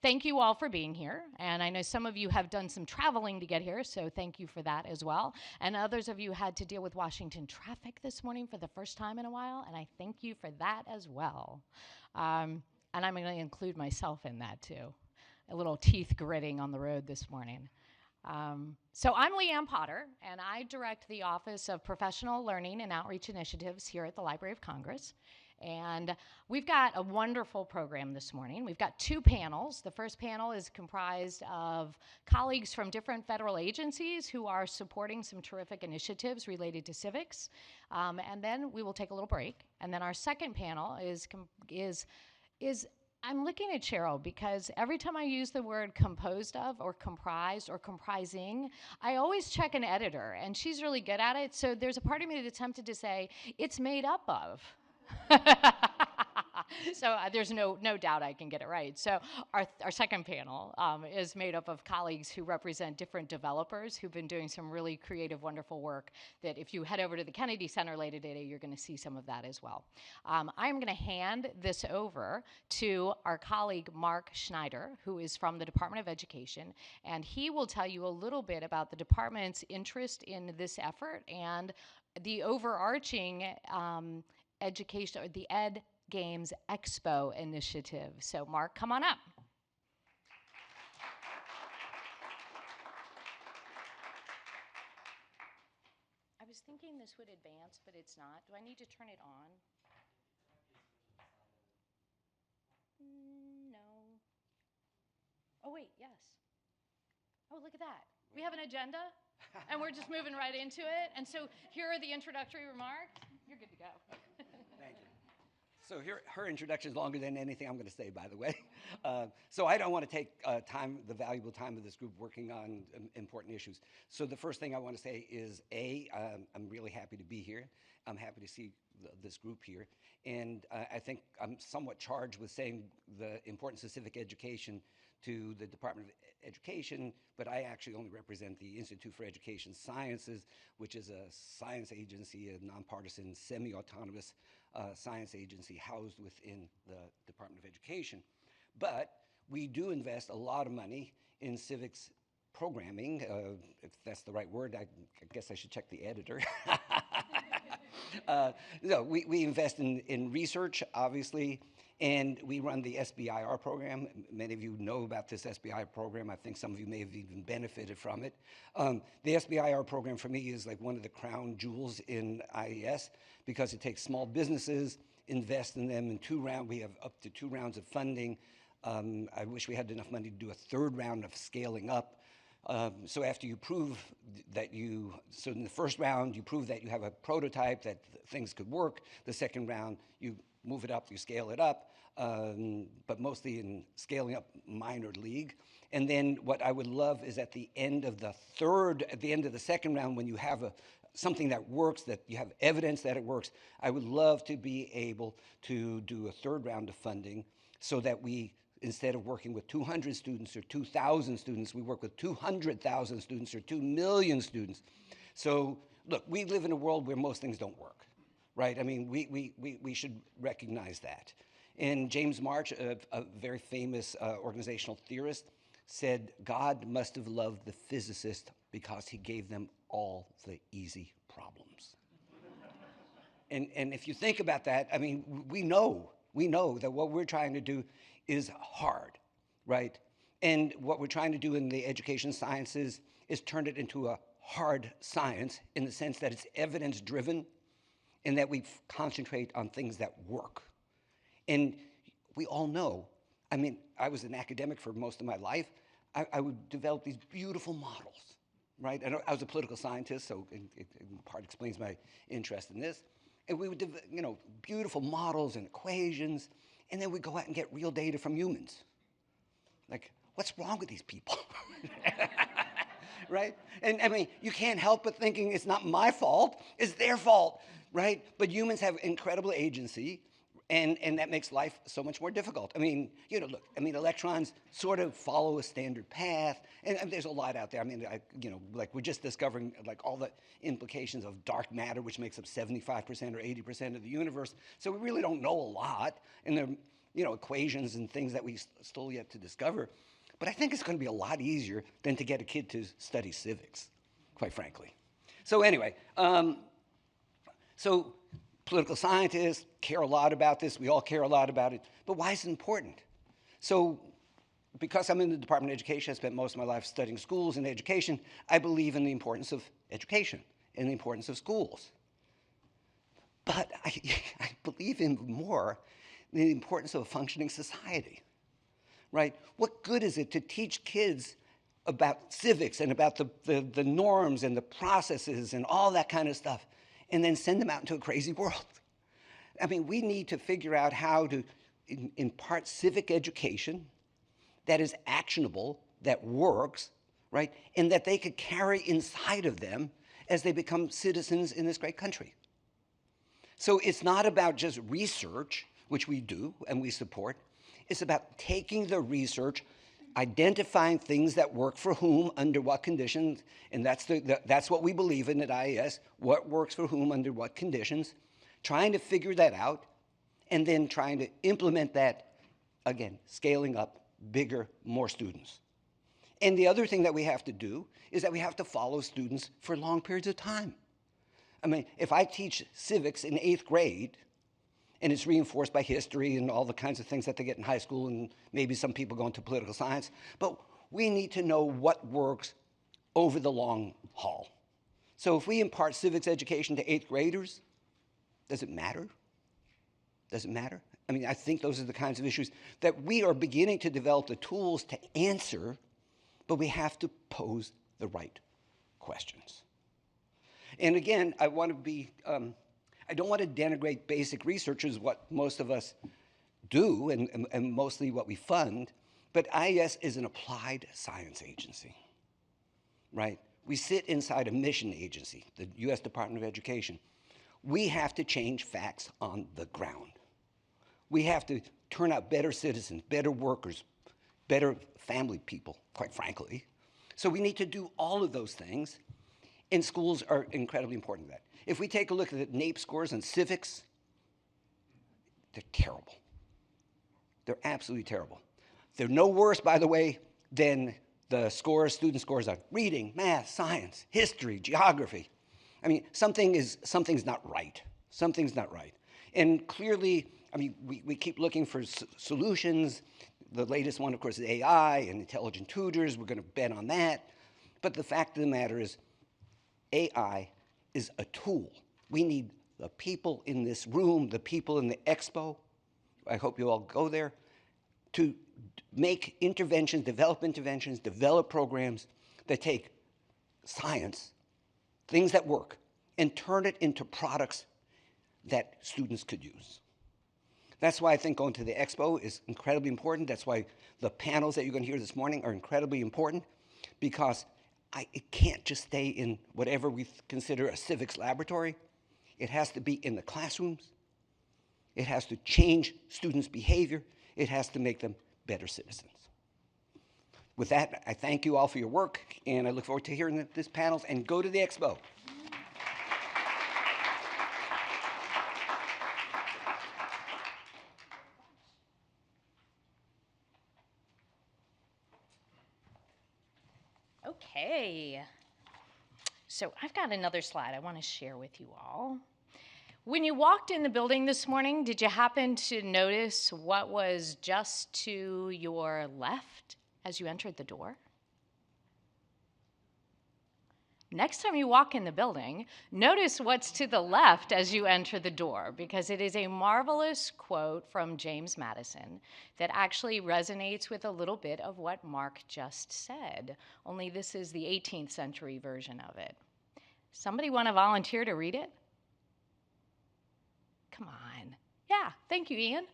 thank you all for being here. And I know some of you have done some traveling to get here, so thank you for that as well. And others of you had to deal with Washington traffic this morning for the first time in a while, and I thank you for that as well. And I'm going to include myself in that too. A little teeth gritting on the road this morning. So I'm Leanne Potter, and I direct the Office of Professional Learning and Outreach Initiatives here at the Library of Congress. And we've got a wonderful program this morning. We've got two panels. The first panel is comprised of colleagues from different federal agencies who are supporting some terrific initiatives related to civics. And then we will take a little break. And then our second panel is I'm looking at Cheryl because every time I use the word composed of or comprised or comprising, I always check an editor, and she's really good at it. So there's a part of me that's tempted to say, it's made up of. So there's no doubt I can get it right. So our second panel is made up of colleagues who represent different developers who've been doing some really creative, wonderful work that if you head over to the Kennedy Center later today, you're going to see some of that as well. I'm going to hand this over to our colleague, Mark Schneider, who is from the Department of Education, and he will tell you a little bit about the department's interest in this effort and the overarching education, or the Ed Games Expo initiative. So Mark, come on up. I was thinking this would advance, but it's not. Do I need to turn it on? No. Oh wait, yes. Oh, look at that. We have an agenda, and we're just moving right into it. And so here are the introductory remarks. You're good to go. Thank you. So her introduction is longer than anything I'm going to say, by the way. So I don't want to take the valuable time of this group working on important issues. So the first thing I want to say is, I'm really happy to be here. I'm happy to see this group here. And I think I'm somewhat charged with saying the importance of civic education to the Department of Education, but I actually only represent the Institute for Education Sciences, which is a science agency, a nonpartisan, semi-autonomous science agency housed within the Department of Education. But we do invest a lot of money in civics programming, if that's the right word. I guess I should check the editor. No, we invest in research, obviously, and we run the SBIR program. Many of you know about this SBIR program. I think some of you may have even benefited from it. The SBIR program for me is like one of the crown jewels in IES because it takes small businesses, invest in them in 2 rounds. We have up to 2 rounds of funding. I wish we had enough money to do a 3rd round of scaling up. So after you prove that so in the 1st round, you prove that you have a prototype, that things could work. The 2nd round, you move it up, you scale it up, but mostly in scaling up minor league. And then what I would love is at the end of the 2nd round, when you have something that works, that you have evidence that it works, I would love to be able to do a 3rd round of funding so that we, instead of working with 200 students or 2,000 students, we work with 200,000 students or 2 million students. So look, we live in a world where most things don't work, right? I mean, we should recognize that. And James March, a very famous organizational theorist, said, God must have loved the physicists because he gave them all the easy problems. And if you think about that, I mean, we know that what we're trying to do is hard, right? And what we're trying to do in the education sciences is turn it into a hard science in the sense that it's evidence-driven and that we concentrate on things that work. And we all know, I mean, I was an academic for most of my life. I would develop these beautiful models, right? And I was a political scientist, so it in part explains my interest in this. And we would, beautiful models and equations, and then we'd go out and get real data from humans. Like, what's wrong with these people? Right? And I mean, you can't help but thinking it's not my fault, it's their fault, right? But humans have incredible agency, and that makes life so much more difficult. I mean, look, electrons sort of follow a standard path, and there's a lot out there. I mean, like we're just discovering like all the implications of dark matter, which makes up 75% or 80% of the universe. So we really don't know a lot, and equations and things that we still yet to discover. But I think it's going to be a lot easier than to get a kid to study civics, quite frankly. So anyway, so political scientists care a lot about this. We all care a lot about it. But why is it important? So because I'm in the Department of Education, I spent most of my life studying schools and education. I believe in the importance of education and the importance of schools. But I believe in more the importance of a functioning society, right? What good is it to teach kids about civics and about the norms and the processes and all that kind of stuff, and then send them out into a crazy world? I mean, we need to figure out how to impart civic education that is actionable, that works, right? And that they could carry inside of them as they become citizens in this great country. So it's not about just research, which we do and we support. It's about taking the research, identifying things that work for whom, under what conditions, and that's what we believe in at IAS, what works for whom, under what conditions, trying to figure that out, and then trying to implement that, again, scaling up, bigger, more students. And the other thing that we have to do is that we have to follow students for long periods of time. I mean, if I teach civics in 8th grade, and it's reinforced by history and all the kinds of things that they get in high school, and maybe some people go into political science, but we need to know what works over the long haul. So if we impart civics education to 8th graders, does it matter? Does it matter? I mean, I think those are the kinds of issues that we are beginning to develop the tools to answer, but we have to pose the right questions. And again, I want to be, I don't want to denigrate basic research, is what most of us do and mostly what we fund, but IAS is an applied science agency, right? We sit inside a mission agency, the US Department of Education. We have to change facts on the ground. We have to turn out better citizens, better workers, better family people, quite frankly. So we need to do all of those things, and schools are incredibly important to that. If we take a look at the NAEP scores on civics, they're terrible. They're absolutely terrible. They're no worse, by the way, than the scores, student scores on reading, math, science, history, geography. I mean, something's not right. Something's not right. And clearly, I mean, we keep looking for solutions. The latest one, of course, is AI and intelligent tutors. We're going to bet on that. But the fact of the matter is, AI is a tool. We need the people in this room, the people in the expo, I hope you all go there, to make interventions, develop programs that take science, things that work, and turn it into products that students could use. That's why I think going to the expo is incredibly important. That's why the panels that you're going to hear this morning are incredibly important, because it can't just stay in whatever we consider a civics laboratory. It has to be in the classrooms. It has to change students' behavior. It has to make them better citizens. With that, I thank you all for your work, and I look forward to hearing this panel, and go to the expo. Okay. So I've got another slide I want to share with you all. When you walked in the building this morning, did you happen to notice what was just to your left as you entered the door? Next time you walk in the building, notice what's to the left as you enter the door, because it is a marvelous quote from James Madison that actually resonates with a little bit of what Mark just said, only this is the 18th century version of it. Somebody want to volunteer to read it? Come on. Yeah, thank you, Ian.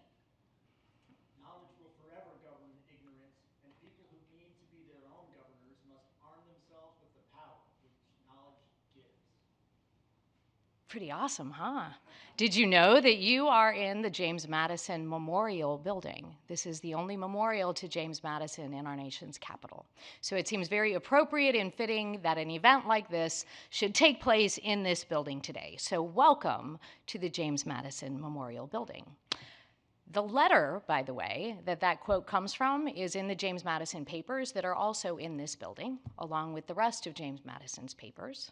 Knowledge will forever govern ignorance, and people who aim to be their own governors must arm themselves with the power which knowledge gives. Pretty awesome, huh? Did you know that you are in the James Madison Memorial Building? This is the only memorial to James Madison in our nation's capital. So it seems very appropriate and fitting that an event like this should take place in this building today. So welcome to the James Madison Memorial Building. The letter, by the way, that quote comes from is in the James Madison papers that are also in this building, along with the rest of James Madison's papers,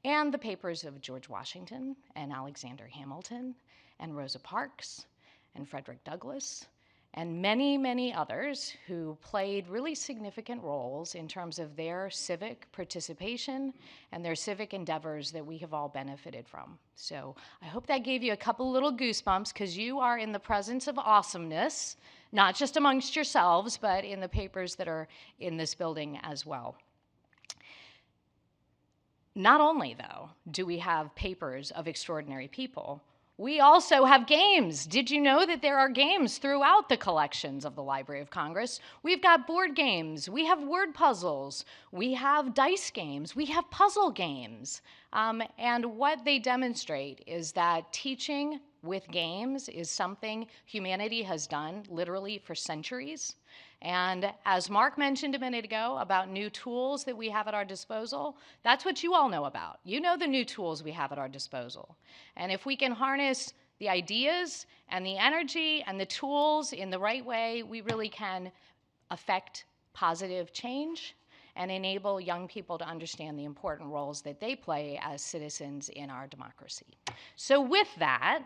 and the papers of George Washington and Alexander Hamilton and Rosa Parks and Frederick Douglass and many, many others who played really significant roles in terms of their civic participation and their civic endeavors that we have all benefited from. So I hope that gave you a couple little goosebumps, because you are in the presence of awesomeness, not just amongst yourselves, but in the papers that are in this building as well. Not only, though, do we have papers of extraordinary people, we also have games. Did you know that there are games throughout the collections of the Library of Congress? We've got board games, we have word puzzles, we have dice games, we have puzzle games. And what they demonstrate is that teaching with games is something humanity has done literally for centuries. And as Mark mentioned a minute ago about new tools that we have at our disposal, that's what you all know about. You know the new tools we have at our disposal. And if we can harness the ideas and the energy and the tools in the right way, we really can affect positive change and enable young people to understand the important roles that they play as citizens in our democracy. So with that,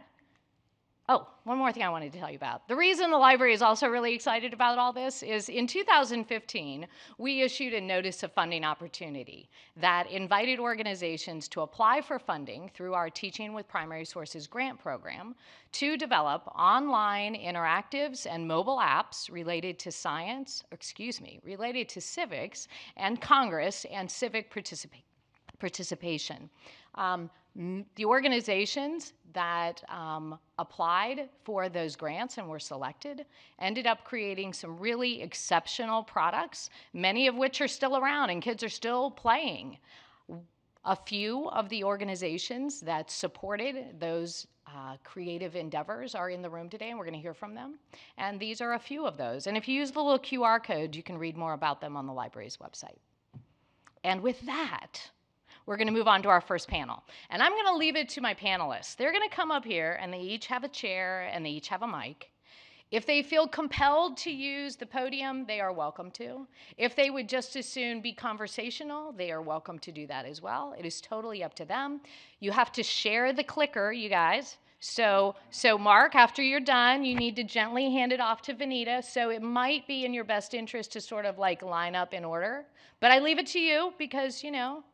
oh, one more thing I wanted to tell you about. The reason the library is also really excited about all this is in 2015, we issued a notice of funding opportunity that invited organizations to apply for funding through our Teaching with Primary Sources grant program to develop online interactives and mobile apps related to related to civics and Congress and civic participation. The organizations that applied for those grants and were selected ended up creating some really exceptional products, many of which are still around and kids are still playing. A few of the organizations that supported those creative endeavors are in the room today, and we're going to hear from them. And these are a few of those. And if you use the little QR code, you can read more about them on the library's website. And with that, we're going to move on to our first panel. And I'm going to leave it to my panelists. They're going to come up here, and they each have a chair, and they each have a mic. If they feel compelled to use the podium, they are welcome to. If they would just as soon be conversational, they are welcome to do that as well. It is totally up to them. You have to share the clicker, you guys. So Mark, after you're done, you need to gently hand it off to Vanita. So it might be in your best interest to sort of like line up in order. But I leave it to you because, you know,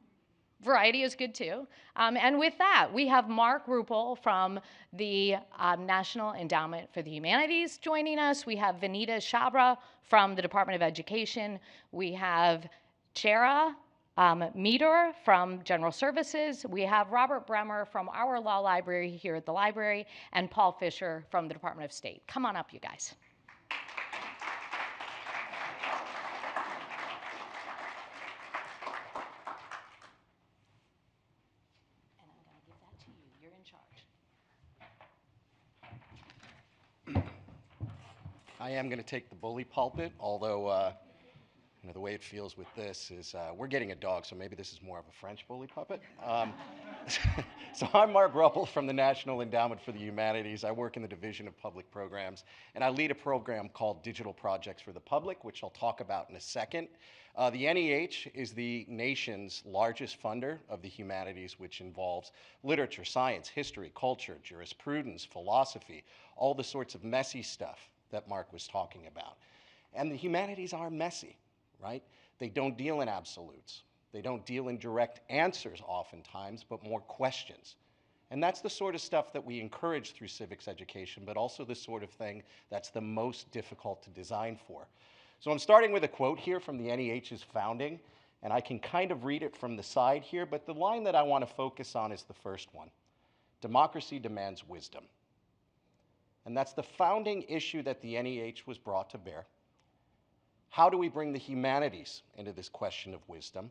variety is good too. And with that, we have Mark Ruppel from the National Endowment for the Humanities joining us. We have Vanita Chabra from the Department of Education. We have Chera Meador from General Services. We have Robert Bremer from our law library here at the library, and Paul Fisher from the Department of State. Come on up, you guys. I am going to take the bully pulpit, although you know, the way it feels with this is we're getting a dog, so maybe this is more of a French bully puppet. So I'm Mark Ruppel from the National Endowment for the Humanities. I work in the Division of Public Programs, and I lead a program called Digital Projects for the Public, which I'll talk about in a second. The NEH is the nation's largest funder of the humanities, which involves literature, science, history, culture, jurisprudence, philosophy, all the sorts of messy stuff that Mark was talking about. And the humanities are messy, right? They don't deal in absolutes. They don't deal in direct answers oftentimes, but more questions. And that's the sort of stuff that we encourage through civics education, but also the sort of thing that's the most difficult to design for. So I'm starting with a quote here from the NEH's founding, and I can kind of read it from the side here, but the line that I want to focus on is the first one. Democracy demands wisdom. And that's the founding issue that the NEH was brought to bear. How do we bring the humanities into this question of wisdom?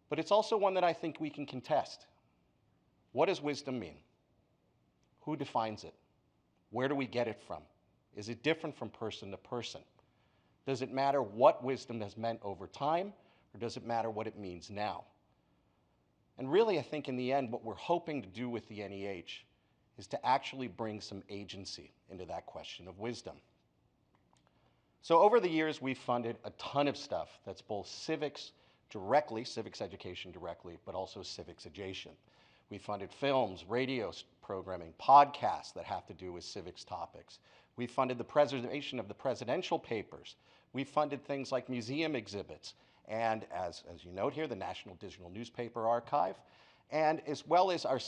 But it's also one that I think we can contest. What does wisdom mean? Who defines it? Where do we get it from? Is it different from person to person? Does it matter what wisdom has meant over time, or does it matter what it means now? And really, I think in the end, what we're hoping to do with the NEH is to actually bring some agency into that question of wisdom. So over the years, we've funded a ton of stuff that's both civics directly, civics education directly, but also civics adjacent. We funded films, radio programming, podcasts that have to do with civics topics. We funded the preservation of the presidential papers. We funded things like museum exhibits, and as you note here, the National Digital Newspaper Archive, and as well as our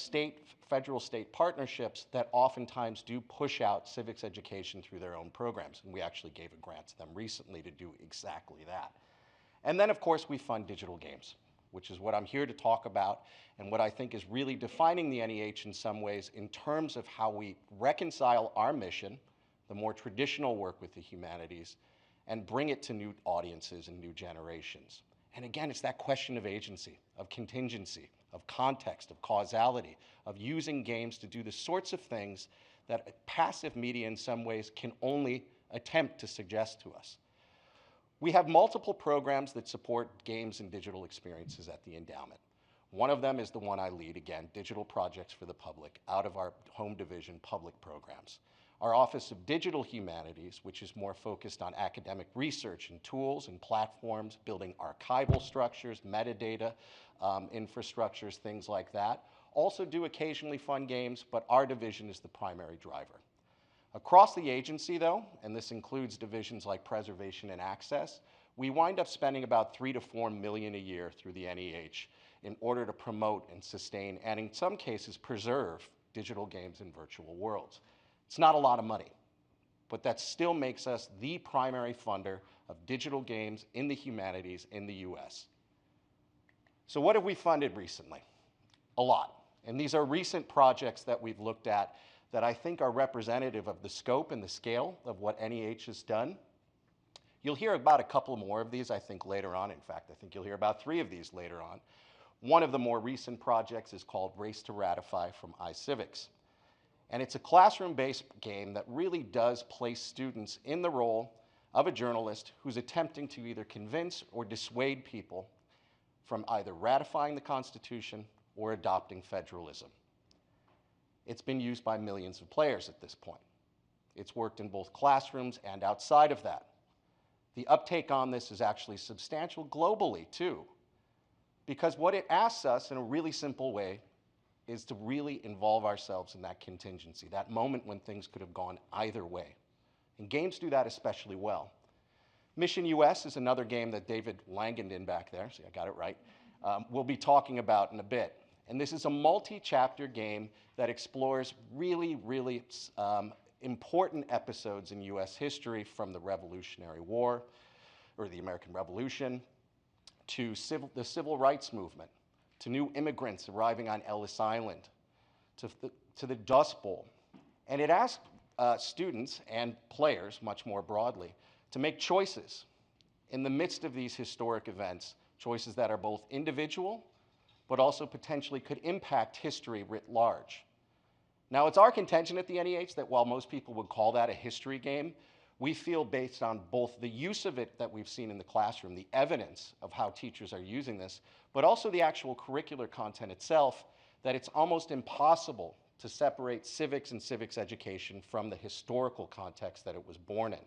federal state partnerships that oftentimes do push out civics education through their own programs. And we actually gave a grant to them recently to do exactly that. And then, of course, we fund digital games, which is what I'm here to talk about and what I think is really defining the NEH in some ways in terms of how we reconcile our mission, the more traditional work with the humanities, and bring it to new audiences and new generations. And again, it's that question of agency, of contingency, of context, of causality, of using games to do the sorts of things that passive media in some ways can only attempt to suggest to us. We have multiple programs that support games and digital experiences at the endowment. One of them is the one I lead, again, Digital Projects for the Public, out of our home division public programs. Our Office of Digital Humanities, which is more focused on academic research and tools and platforms, building archival structures, metadata, infrastructures, things like that. Also do occasionally fund games, but our division is the primary driver. Across the agency, though, and this includes divisions like preservation and access, we wind up spending about $3 to $4 million a year through the NEH in order to promote and sustain, and in some cases preserve, digital games in virtual worlds. It's not a lot of money, but that still makes us the primary funder of digital games in the humanities in the US. So what have we funded recently? A lot. And these are recent projects that we've looked at that I think are representative of the scope and the scale of what NEH has done. You'll hear about a couple more of these, I think, later on. In fact, I think you'll hear about 3 of these later on. One of the more recent projects is called Race to Ratify from iCivics. And it's a classroom-based game that really does place students in the role of a journalist who's attempting to either convince or dissuade people from either ratifying the Constitution or adopting federalism. It's been used by millions of players at this point. It's worked in both classrooms and outside of that. The uptake on this is actually substantial globally, too, because what it asks us in a really simple way is to really involve ourselves in that contingency, that moment when things could have gone either way. And games do that especially well. Mission US is another game that David Langdon back there, see I got it right, we'll be talking about in a bit. And this is a multi-chapter game that explores really, really important episodes in US history, from the Revolutionary War, or the American Revolution, to the Civil Rights Movement, to new immigrants arriving on Ellis Island, to the Dust Bowl. And it asked students and players, much more broadly, to make choices in the midst of these historic events, choices that are both individual, but also potentially could impact history writ large. Now, it's our contention at the NEH that while most people would call that a history game, we feel, based on both the use of it that we've seen in the classroom, the evidence of how teachers are using this, but also the actual curricular content itself, that it's almost impossible to separate civics and civics education from the historical context that it was born in.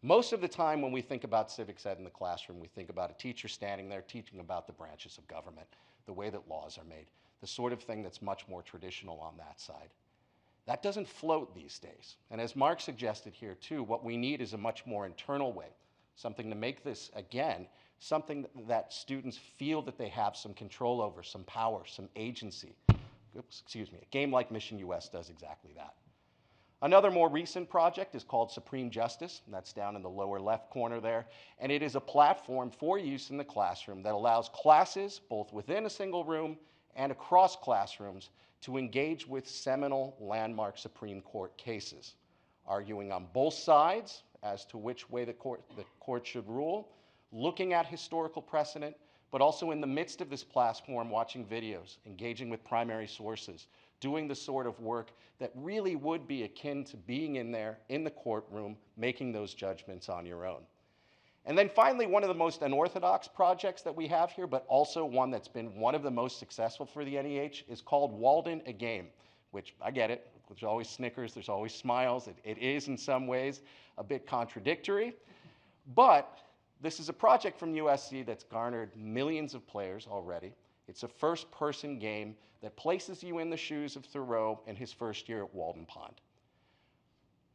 Most of the time when we think about civics ed in the classroom, we think about a teacher standing there teaching about the branches of government, the way that laws are made, the sort of thing that's much more traditional on that side. That doesn't float these days. And as Mark suggested here too, what we need is a much more internal way, something to make this, again, something that students feel that they have some control over, some power, some agency. Oops, excuse me. A game like Mission US does exactly that. Another more recent project is called Supreme Justice, and that's down in the lower left corner there. And it is a platform for use in the classroom that allows classes, both within a single room and across classrooms, to engage with seminal landmark Supreme Court cases, arguing on both sides as to which way the court should rule, looking at historical precedent, but also in the midst of this platform, watching videos, engaging with primary sources, doing the sort of work that really would be akin to being in there in the courtroom, making those judgments on your own. And then finally, one of the most unorthodox projects that we have here, but also one that's been one of the most successful for the NEH, is called Walden a Game, which I get it. There's always snickers, there's always smiles. It is in some ways a bit contradictory, but this is a project from USC that's garnered millions of players already. It's a first-person game that places you in the shoes of Thoreau in his first year at Walden Pond.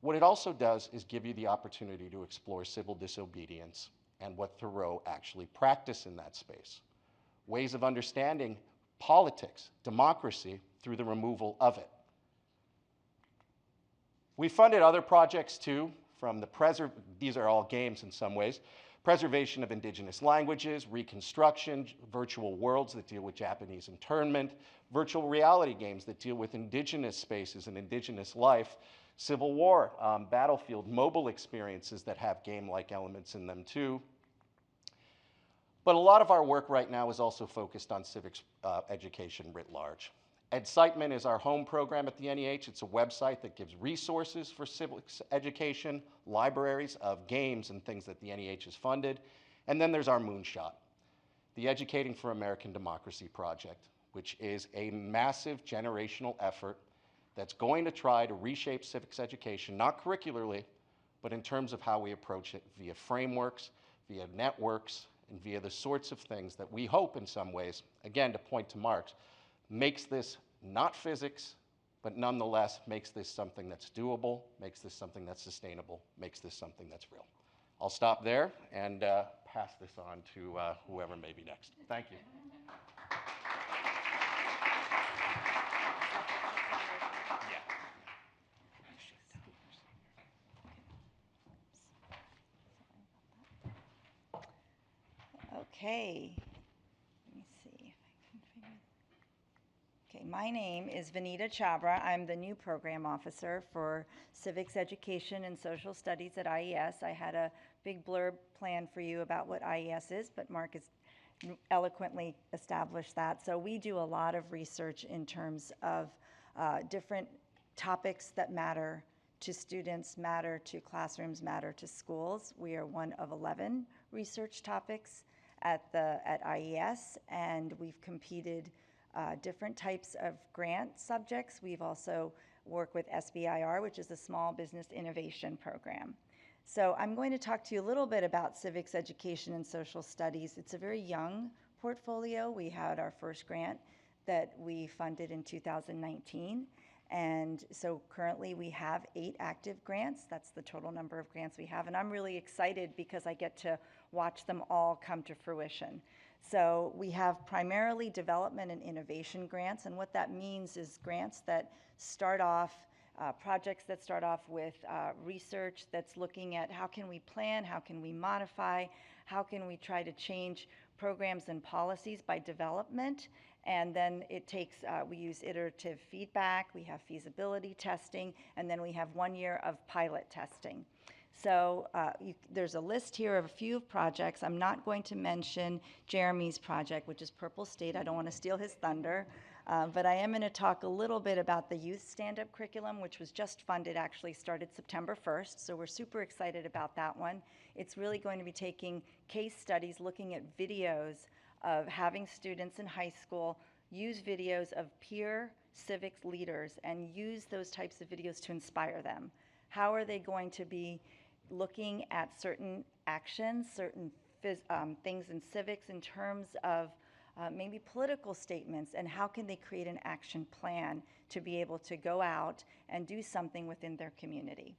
What it also does is give you the opportunity to explore civil disobedience and what Thoreau actually practiced in that space. Ways of understanding politics, democracy, through the removal of it. We funded other projects too, from these are all games in some ways, preservation of indigenous languages, reconstruction, virtual worlds that deal with Japanese internment, virtual reality games that deal with indigenous spaces and indigenous life, Civil War, battlefield, mobile experiences that have game-like elements in them too. But a lot of our work right now is also focused on civics education writ large. Excitement is our home program at the NEH. It's a website that gives resources for civics education, libraries of games and things that the NEH has funded. And then there's our moonshot, the Educating for American Democracy project, which is a massive generational effort that's going to try to reshape civics education, not curricularly, but in terms of how we approach it via frameworks, via networks, and via the sorts of things that we hope in some ways, again, to point to Marx, makes this not physics, but nonetheless makes this something that's doable, makes this something that's sustainable, makes this something that's real. I'll stop there and pass this on to whoever may be next. Thank you. Okay, let me see if I can figure. Okay, my name is Vanita Chabra. I'm the new program officer for Civics Education and Social Studies at IES. I had a big blurb planned for you about what IES is, but Mark has eloquently established that. So we do a lot of research in terms of different topics that matter to students, matter to classrooms, matter to schools. We are one of 11 research topics at IES, and we've competed different types of grant subjects. We've also worked with SBIR, which is the Small Business Innovation Program. So I'm going to talk to you a little bit about civics education and social studies. It's a very young portfolio. We had our first grant that we funded in 2019. And so currently we have 8 active grants. That's the total number of grants we have. And I'm really excited because I get to watch them all come to fruition. So we have primarily development and innovation grants. And what that means is grants that start off, projects that start off with research that's looking at how can we plan, how can we modify, how can we try to change programs and policies by development. And then it takes, we use iterative feedback, we have feasibility testing, and then we have 1 year of pilot testing. So there's a list here of a few projects. I'm not going to mention Jeremy's project, which is Purple State. I don't want to steal his thunder. But I am going to talk a little bit about the youth stand-up curriculum, which was just funded, actually started September 1st. So we're super excited about that one. It's really going to be taking case studies, looking at videos of having students in high school use videos of peer civics leaders and use those types of videos to inspire them. How are they going to be looking at certain actions, certain things in civics in terms of maybe political statements, and how can they create an action plan to be able to go out and do something within their community?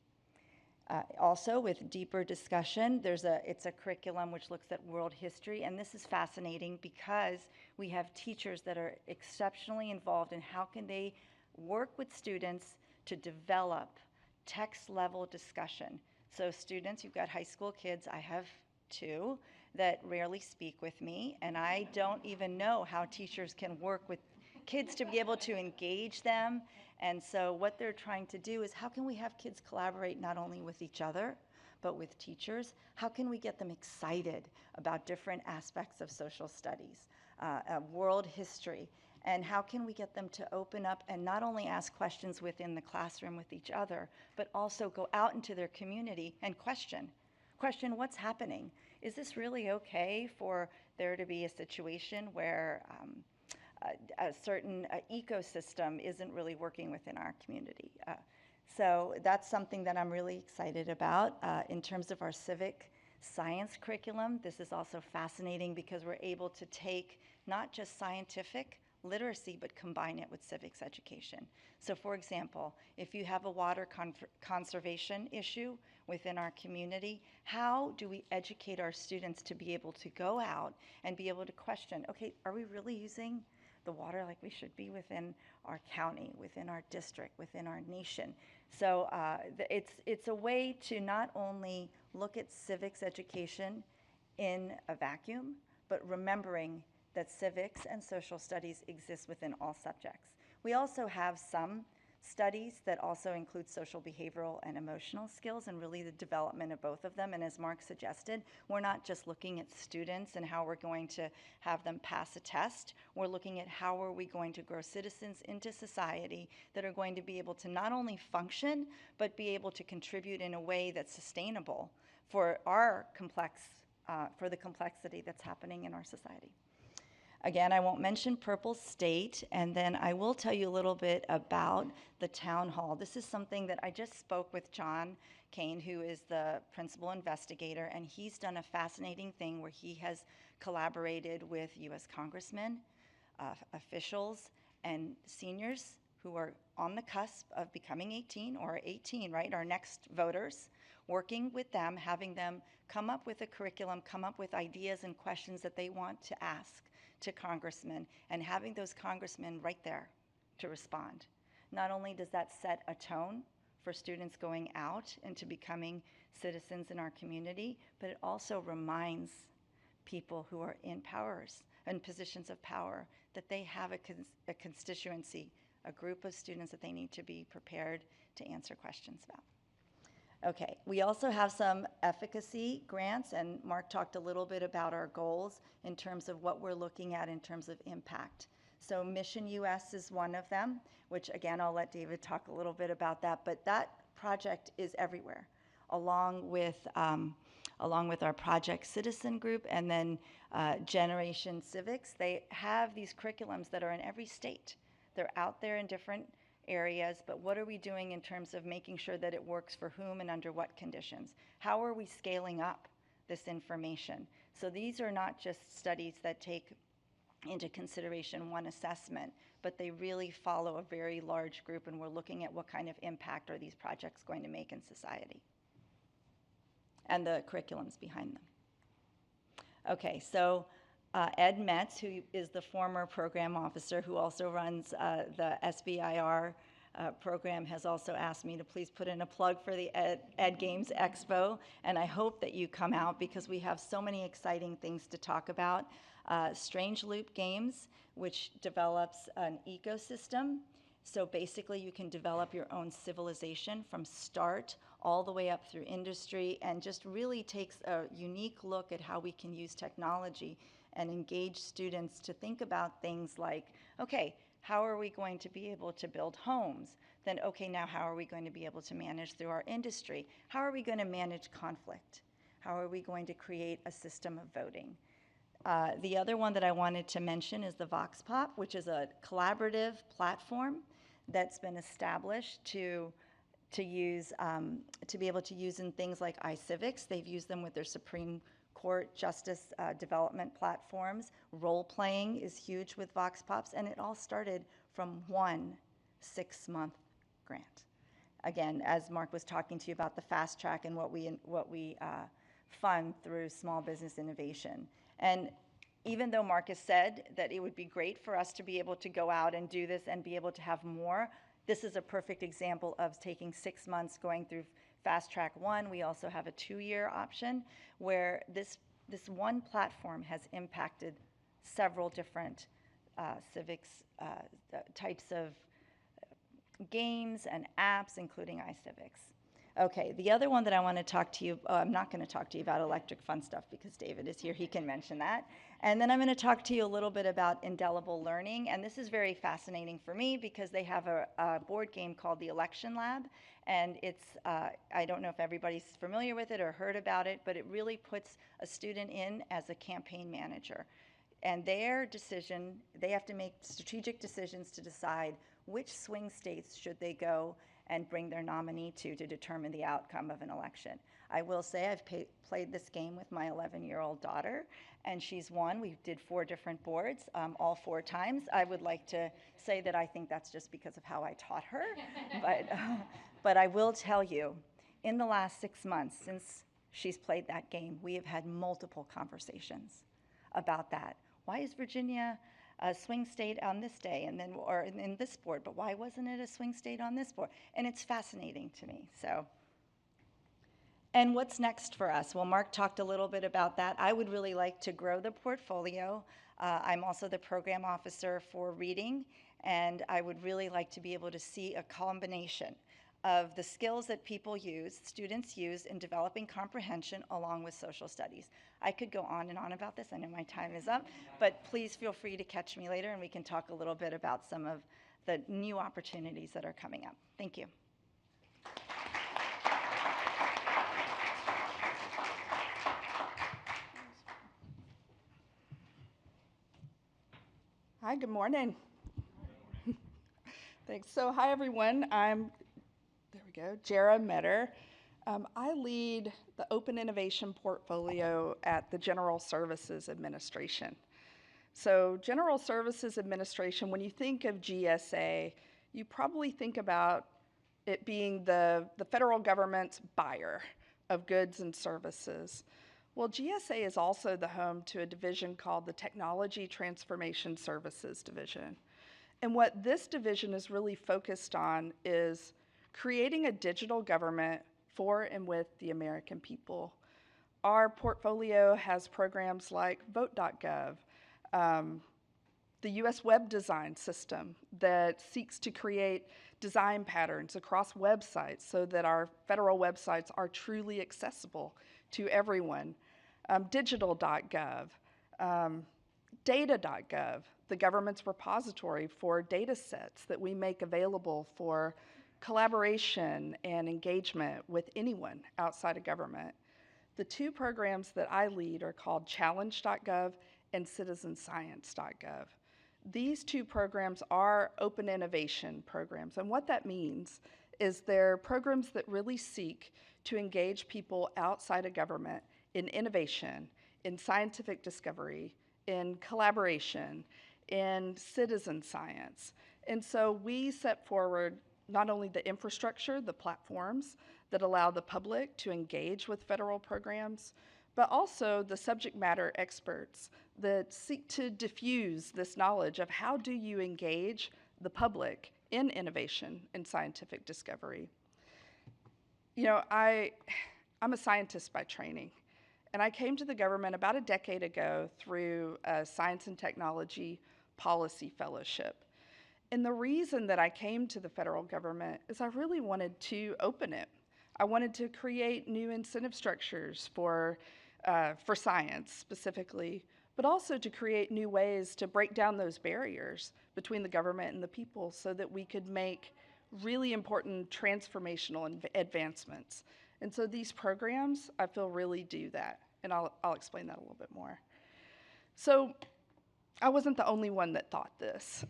Also, with deeper discussion, it's a curriculum which looks at world history, and this is fascinating because we have teachers that are exceptionally involved in how can they work with students to develop text-level discussion. So students, you've got high school kids, I have 2, that rarely speak with me, and I don't even know how teachers can work with kids to be able to engage them. And so what they're trying to do is how can we have kids collaborate not only with each other, but with teachers? How can we get them excited about different aspects of social studies, world history? And how can we get them to open up and not only ask questions within the classroom with each other, but also go out into their community and question what's happening. Is this really okay for there to be a situation where a certain ecosystem isn't really working within our community. So that's something that I'm really excited about. In terms of our civic science curriculum, this is also fascinating because we're able to take not just scientific literacy, but combine it with civics education. So for example, if you have a water conservation issue within our community, how do we educate our students to be able to go out and be able to question, okay, are we really using the water like we should be within our county, within our district, within our nation? So it's a way to not only look at civics education in a vacuum, but remembering that civics and social studies exist within all subjects. We also have some studies that also include social, behavioral, and emotional skills, and really the development of both of them. And as Mark suggested, we're not just looking at students and how we're going to have them pass a test. We're looking at how are we going to grow citizens into society that are going to be able to not only function, but be able to contribute in a way that's sustainable for our for the complexity that's happening in our society. Again, I won't mention Purple State, and then I will tell you a little bit about the town hall. This is something that I just spoke with John Kane, who is the principal investigator, and he's done a fascinating thing where he has collaborated with U.S. congressmen, officials, and seniors who are on the cusp of becoming 18, or 18, right, our next voters, working with them, having them come up with a curriculum, come up with ideas and questions that they want to ask to congressmen, and having those congressmen right there to respond. Not only does that set a tone for students going out into becoming citizens in our community, but it also reminds people who are in positions of power, that they have a constituency, a group of students that they need to be prepared to answer questions about. Okay, we also have some efficacy grants, and Mark talked a little bit about our goals in terms of what we're looking at in terms of impact. So Mission US is one of them, which again, I'll let David talk a little bit about that, but that project is everywhere, along with our Project Citizen group and then Generation Civics. They have these curriculums that are in every state. They're out there in different areas, but what are we doing in terms of making sure that it works for whom and under what conditions? How are we scaling up this information? So these are not just studies that take into consideration one assessment, but they really follow a very large group, and we're looking at what kind of impact are these projects going to make in society and the curriculums behind them. Okay, so Ed Metz, who is the former program officer who also runs the SBIR program, has also asked me to please put in a plug for the Ed Games Expo, and I hope that you come out because we have so many exciting things to talk about. Strange Loop Games, which develops an ecosystem. So basically you can develop your own civilization from start all the way up through industry, and just really takes a unique look at how we can use technology and engage students to think about things like, okay, how are we going to be able to build homes? Then, okay, now how are we going to be able to manage through our industry? How are we going to manage conflict? How are we going to create a system of voting? The other one that I wanted to mention is the Vox Pop, which is a collaborative platform that's been established to use, to be able to use in things like iCivics. They've used them with their Supreme Court justice development platforms. Role-playing is huge with Vox Pops, and it all started from one 6-month grant. Again, as Mark was talking to you about the fast track and what we fund through small business innovation. And even though Mark has said that it would be great for us to be able to go out and do this and be able to have more, this is a perfect example of taking 6 months going through Fast Track 1. We also have a 2-year option where this one platform has impacted several different civics types of games and apps, including iCivics. Okay, the other one that I want to talk to you, I'm not going to talk to you about electric fun stuff because David is here, he can mention that. And then I'm going to talk to you a little bit about indelible learning, and this is very fascinating for me because they have a board game called the Election Lab, and it's, I don't know if everybody's familiar with it or heard about it, but it really puts a student in as a campaign manager. And their decision, they have to make strategic decisions to decide which swing states should they go and bring their nominee to determine the outcome of an election. I will say I've played this game with my 11-year-old daughter, and she's won. We did 4 different boards, all 4 times. I would like to say that I think that's just because of how I taught her. But I will tell you, in the last 6 months since she's played that game, we have had multiple conversations about that. Why is Virginia a swing state on this day and then, or in this board, but why wasn't it a swing state on this board? And it's fascinating to me, so. And what's next for us? Well, Mark talked a little bit about that. I would really like to grow the portfolio. I'm also the program officer for reading, and I would really like to be able to see a combination of the skills that people use, students use in developing comprehension along with social studies. I could go on and on about this. I know my time is up, but please feel free to catch me later and we can talk a little bit about some of the new opportunities that are coming up. Thank you. Hi, good morning. Thanks. So, hi everyone. There we go, Jara Metter. I lead the Open Innovation portfolio at the General Services Administration. So, General Services Administration, when you think of GSA, you probably think about it being the federal government's buyer of goods and services. Well, GSA is also the home to a division called the Technology Transformation Services Division. And what this division is really focused on is creating a digital government for and with the American people. Our portfolio has programs like Vote.gov, the U.S. Web Design System that seeks to create design patterns across websites so that our federal websites are truly accessible to everyone. Digital.gov, Data.gov, the government's repository for data sets that we make available for collaboration and engagement with anyone outside of government. The 2 programs that I lead are called Challenge.gov and CitizenScience.gov. These 2 programs are open innovation programs, and what that means is they're programs that really seek to engage people outside of government in innovation, in scientific discovery, in collaboration, in citizen science. And so we set forward not only the infrastructure, the platforms that allow the public to engage with federal programs, but also the subject matter experts that seek to diffuse this knowledge of how do you engage the public in innovation and scientific discovery. You know, I'm a scientist by training, and I came to the government about a decade ago through a Science and Technology Policy Fellowship. And the reason that I came to the federal government is I really wanted to open it. I wanted to create new incentive structures for science specifically, but also to create new ways to break down those barriers between the government and the people so that we could make really important transformational advancements. And so these programs, I feel, really do that. And I'll explain that a little bit more. So I wasn't the only one that thought this.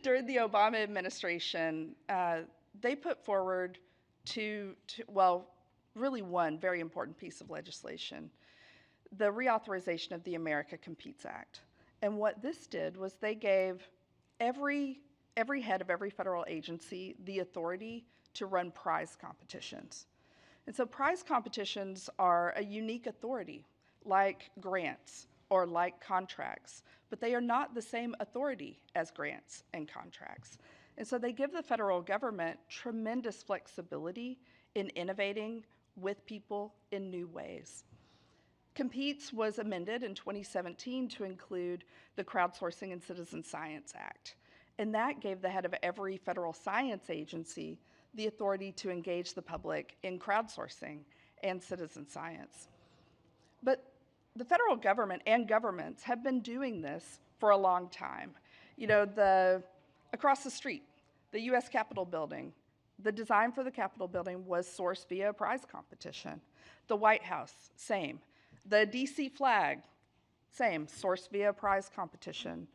During the Obama administration, they put forward really one very important piece of legislation, the reauthorization of the America Competes Act. And what this did was they gave every head of every federal agency the authority to run prize competitions. And so prize competitions are a unique authority, like grants or like contracts, but they are not the same authority as grants and contracts. And so they give the federal government tremendous flexibility in innovating with people in new ways. Competes was amended in 2017 to include the Crowdsourcing and Citizen Science Act. And that gave the head of every federal science agency the authority to engage the public in crowdsourcing and citizen science. But the federal government and governments have been doing this for a long time. You know, across the street, the US Capitol building, the design for the Capitol building was sourced via a prize competition. The White House, same. The DC flag, Same, sourced via prize competition,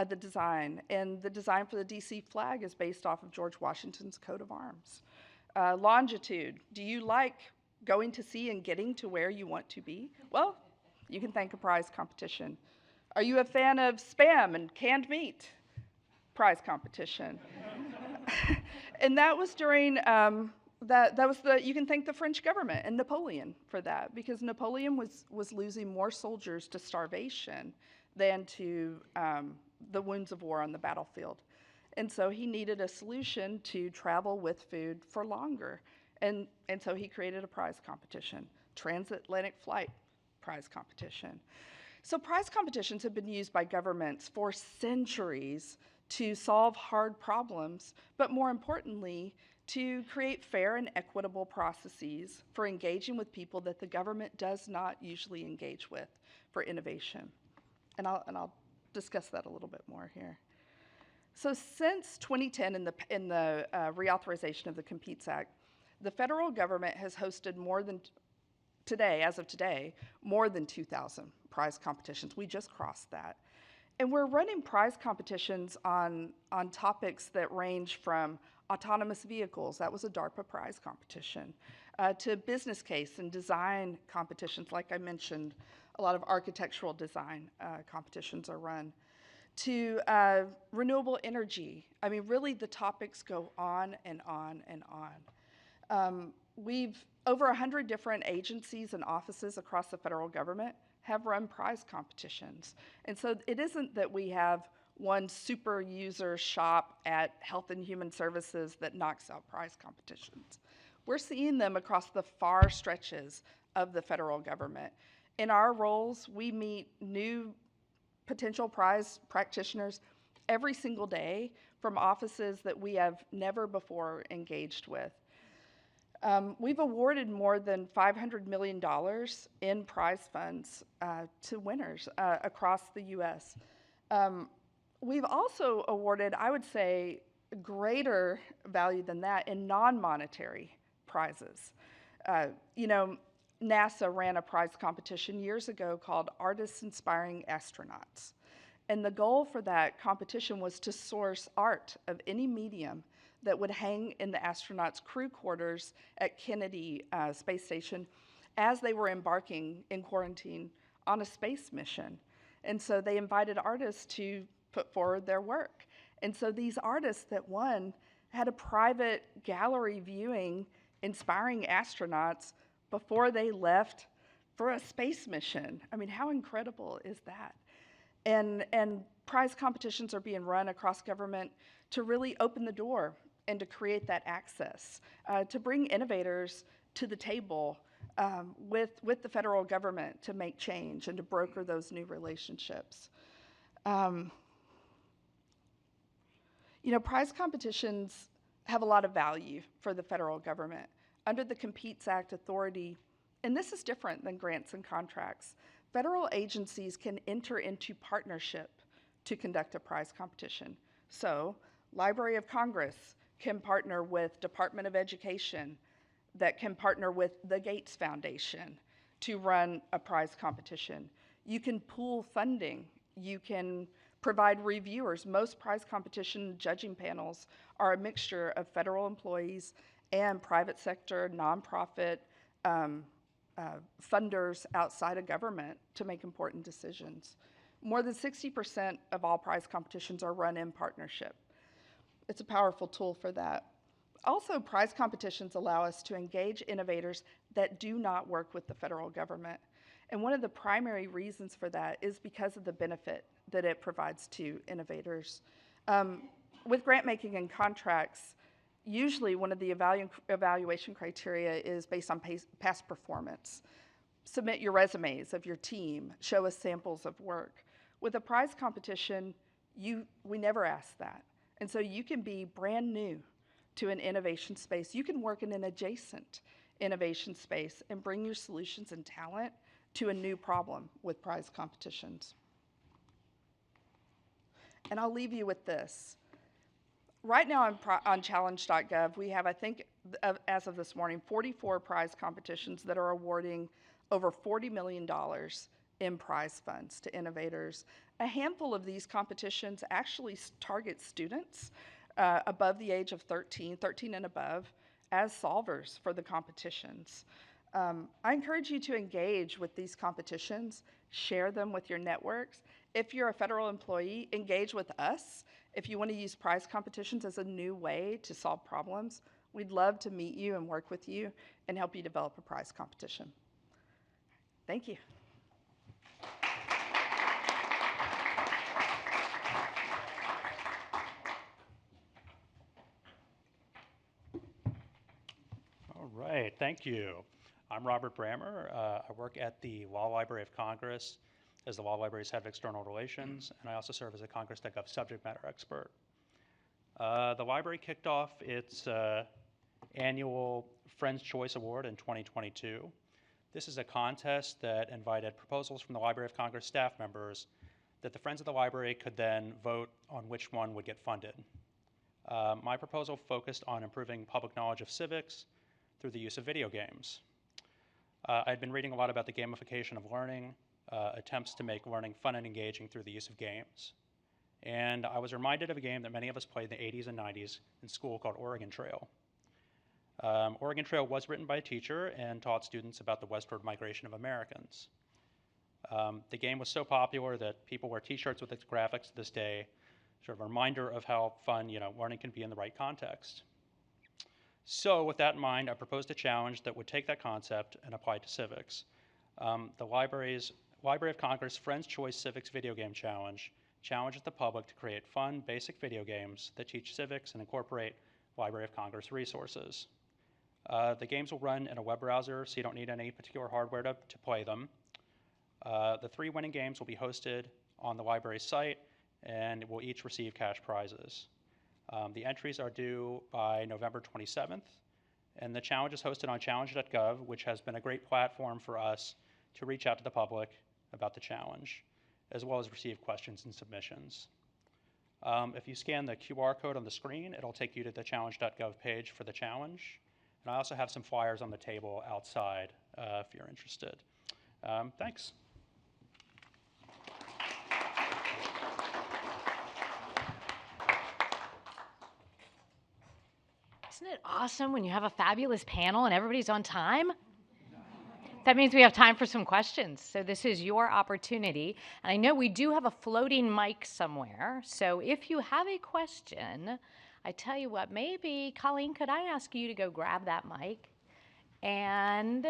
the design. And the design for the DC flag is based off of George Washington's coat of arms. Longitude, do you like going to sea and getting to where you want to be? Well, you can thank a prize competition. Are you a fan of Spam and canned meat? Prize competition. And that was during, you can thank the French government and Napoleon for that, because Napoleon was losing more soldiers to starvation than to the wounds of war on the battlefield. And so he needed a solution to travel with food for longer. And so he created a prize competition, transatlantic flight prize competition. So prize competitions have been used by governments for centuries to solve hard problems, but more importantly, to create fair and equitable processes for engaging with people that the government does not usually engage with for innovation. And I'll discuss that a little bit more here. So since 2010 in the reauthorization of the Competes Act, the federal government has hosted as of today, more than 2,000 prize competitions. We just crossed that. And we're running prize competitions on topics that range from autonomous vehicles, that was a DARPA prize competition, to business case and design competitions. Like I mentioned, a lot of architectural design competitions are run, to renewable energy. I mean, really the topics go on and on and on. We've, over 100 different agencies and offices across the federal government have run prize competitions. And so it isn't that we have one super user shop at Health and Human Services that knocks out prize competitions. We're seeing them across the far stretches of the federal government. In our roles, we meet new potential prize practitioners every single day from offices that we have never before engaged with. We've awarded more than $500 million in prize funds to winners across the US. We've also awarded, I would say, greater value than that in non-monetary prizes. NASA ran a prize competition years ago called Artists Inspiring Astronauts. And the goal for that competition was to source art of any medium that would hang in the astronauts' crew quarters at Kennedy Space Station as they were embarking in quarantine on a space mission. And so they invited artists to put forward their work. And so these artists that won had a private gallery viewing inspiring astronauts before they left for a space mission. I mean, how incredible is that? And prize competitions are being run across government to really open the door and to create that access, to bring innovators to the table with the federal government to make change and to broker those new relationships. Prize competitions have a lot of value for the federal government. Under the Competes Act authority, and this is different than grants and contracts, federal agencies can enter into partnership to conduct a prize competition. So, Library of Congress can partner with Department of Education, that can partner with the Gates Foundation to run a prize competition. You can pool funding. You can provide reviewers. Most prize competition judging panels are a mixture of federal employees and private sector, nonprofit funders outside of government to make important decisions. More than 60% of all prize competitions are run in partnership. It's a powerful tool for that. Also, prize competitions allow us to engage innovators that do not work with the federal government. And one of the primary reasons for that is because of the benefit that it provides to innovators. With grant making and contracts, usually one of the evaluation criteria is based on past performance. Submit your resumes of your team, show us samples of work. With a prize competition, we never ask that. And so you can be brand new to an innovation space. You can work in an adjacent innovation space and bring your solutions and talent to a new problem with prize competitions. And I'll leave you with this. Right now on challenge.gov, we have, I think, as of this morning, 44 prize competitions that are awarding over $40 million in prize funds to innovators. A handful of these competitions actually target students above the age of 13 and above, as solvers for the competitions. I encourage you to engage with these competitions, share them with your networks. If you're a federal employee, engage with us. If you want to use prize competitions as a new way to solve problems, we'd love to meet you and work with you and help you develop a prize competition. Thank you. All right, thank you. I'm Robert Brammer. I work at the Law Library of Congress as the Law Library's head of external relations, and I also serve as a Congress.gov subject matter expert. The library kicked off its annual Friends' Choice Award in 2022. This is a contest that invited proposals from the Library of Congress staff members that the Friends of the Library could then vote on which one would get funded. My proposal focused on improving public knowledge of civics through the use of video games. I'd been reading a lot about the gamification of learning, attempts to make learning fun and engaging through the use of games. And I was reminded of a game that many of us played in the 80s and 90s in school called Oregon Trail. Oregon Trail was written by a teacher and taught students about the westward migration of Americans. The game was so popular that people wear t-shirts with its graphics to this day, sort of a reminder of how fun, learning can be in the right context. So with that in mind, I proposed a challenge that would take that concept and apply it to civics. The Library of Congress Friends' Choice Civics Video Game Challenge challenges the public to create fun, basic video games that teach civics and incorporate Library of Congress resources. The games will run in a web browser, so you don't need any particular hardware to play them. The 3 winning games will be hosted on the library's site and will each receive cash prizes. The entries are due by November 27th, and the challenge is hosted on challenge.gov, which has been a great platform for us to reach out to the public about the challenge, as well as receive questions and submissions. If you scan the QR code on the screen, it'll take you to the challenge.gov page for the challenge. And I also have some flyers on the table outside if you're interested. Thanks. Isn't it awesome when you have a fabulous panel and everybody's on time? That means we have time for some questions. So this is your opportunity. And I know we do have a floating mic somewhere. So if you have a question, I tell you what, maybe, Colleen, could I ask you to go grab that mic? And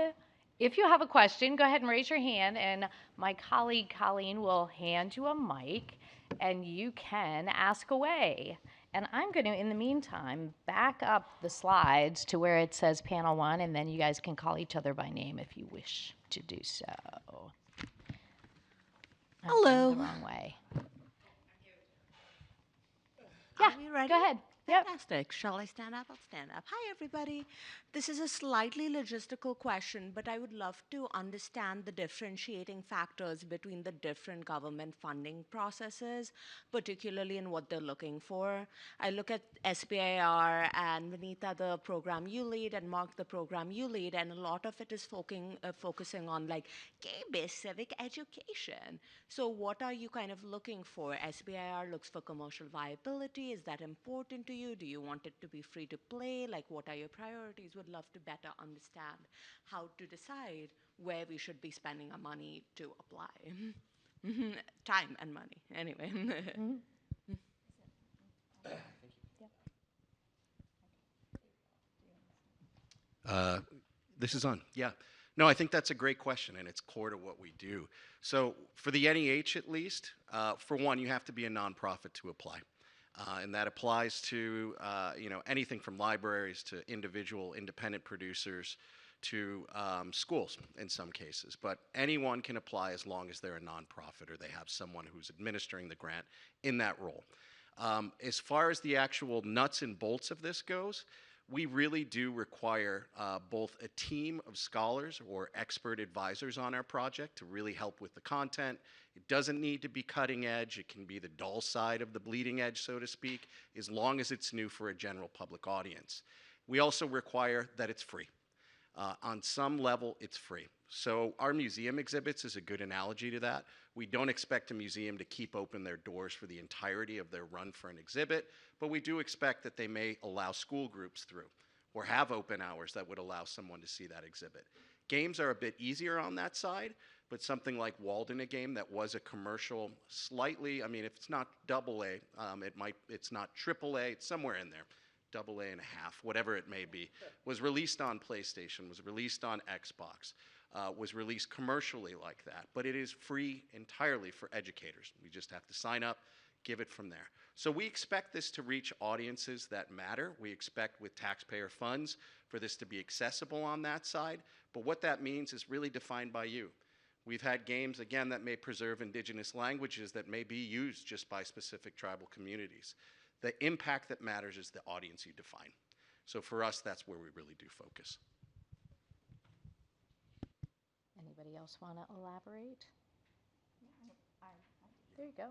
if you have a question, go ahead and raise your hand, and my colleague, Colleen, will hand you a mic, and you can ask away. And I'm going to, in the meantime, back up the slides to where it says panel 1, and then you guys can call each other by name if you wish to do so. Hello. The wrong way. Are we ready? Go ahead. Yep. Fantastic. Shall I stand up? I'll stand up. Hi, everybody. This is a slightly logistical question, but I would love to understand the differentiating factors between the different government funding processes, particularly in what they're looking for. I look at SBIR and Vinita, the program you lead, and Mark, the program you lead, and a lot of it is focusing on like game-based civic education. So what are you kind of looking for? SBIR looks for commercial viability. Is that important to you? Do you want it to be free to play? Like, what are your priorities? Would love to better understand how to decide where we should be spending our money to apply. Time and money, anyway. This is on, yeah. No, I think that's a great question, and it's core to what we do. So for the NEH at least, for one, you have to be a nonprofit to apply. And that applies to anything from libraries to individual independent producers to schools in some cases. But anyone can apply as long as they're a nonprofit or they have someone who's administering the grant in that role. As far as the actual nuts and bolts of this goes, we really do require both a team of scholars or expert advisors on our project to really help with the content. It doesn't need to be cutting edge. It can be the dull side of the bleeding edge, so to speak, as long as it's new for a general public audience. We also require that it's free. On some level, it's free. So our museum exhibits is a good analogy to that. We don't expect a museum to keep open their doors for the entirety of their run for an exhibit, but we do expect that they may allow school groups through or have open hours that would allow someone to see that exhibit. Games are a bit easier on that side, but something like Walden, a game that was a commercial, slightly, I mean, if it's not AA, it's not AAA, it's somewhere in there, AA and a half, whatever it may be, was released on PlayStation, was released on Xbox, was released commercially like that, but it is free entirely for educators. We just have to sign up, give it from there. So we expect this to reach audiences that matter. We expect with taxpayer funds for this to be accessible on that side, but what that means is really defined by you. We've had games, again, that may preserve indigenous languages that may be used just by specific tribal communities. The impact that matters is the audience you define. So for us, that's where we really do focus. Anybody else want to elaborate? There you go.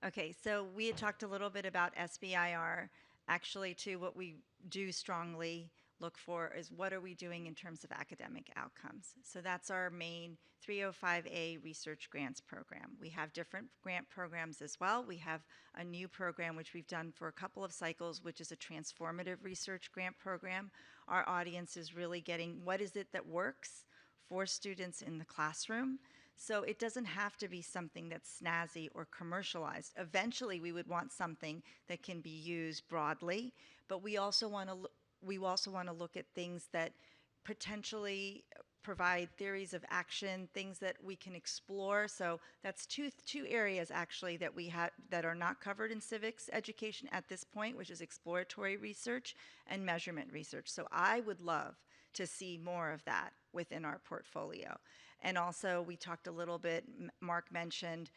Okay, so we had talked a little bit about SBIR. Actually, too, what we do strongly look for is what are we doing in terms of academic outcomes. So that's our main 305A research grants program. We have different grant programs as well. We have a new program which we've done for a couple of cycles, which is a transformative research grant program. Our audience is really getting what is it that works for students in the classroom. So it doesn't have to be something that's snazzy or commercialized. Eventually, we would want something that can be used broadly, but we also want to look at things that potentially provide theories of action, things that we can explore. So that's two areas actually that we have that are not covered in civics education at this point, which is exploratory research and measurement research. So I would love to see more of that within our portfolio. And also, we talked a little bit, Mark mentioned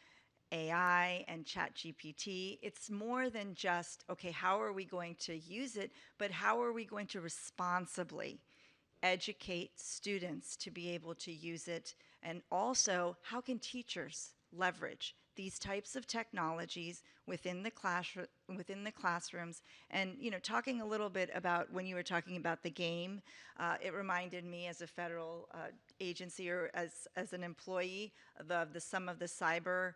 AI and ChatGPT. It's more than just, okay, how are we going to use it, but how are we going to responsibly educate students to be able to use it? And also, how can teachers leverage these types of technologies within the classrooms? And talking a little bit about when you were talking about the game, it reminded me as a federal agency or as an employee of some of the cyber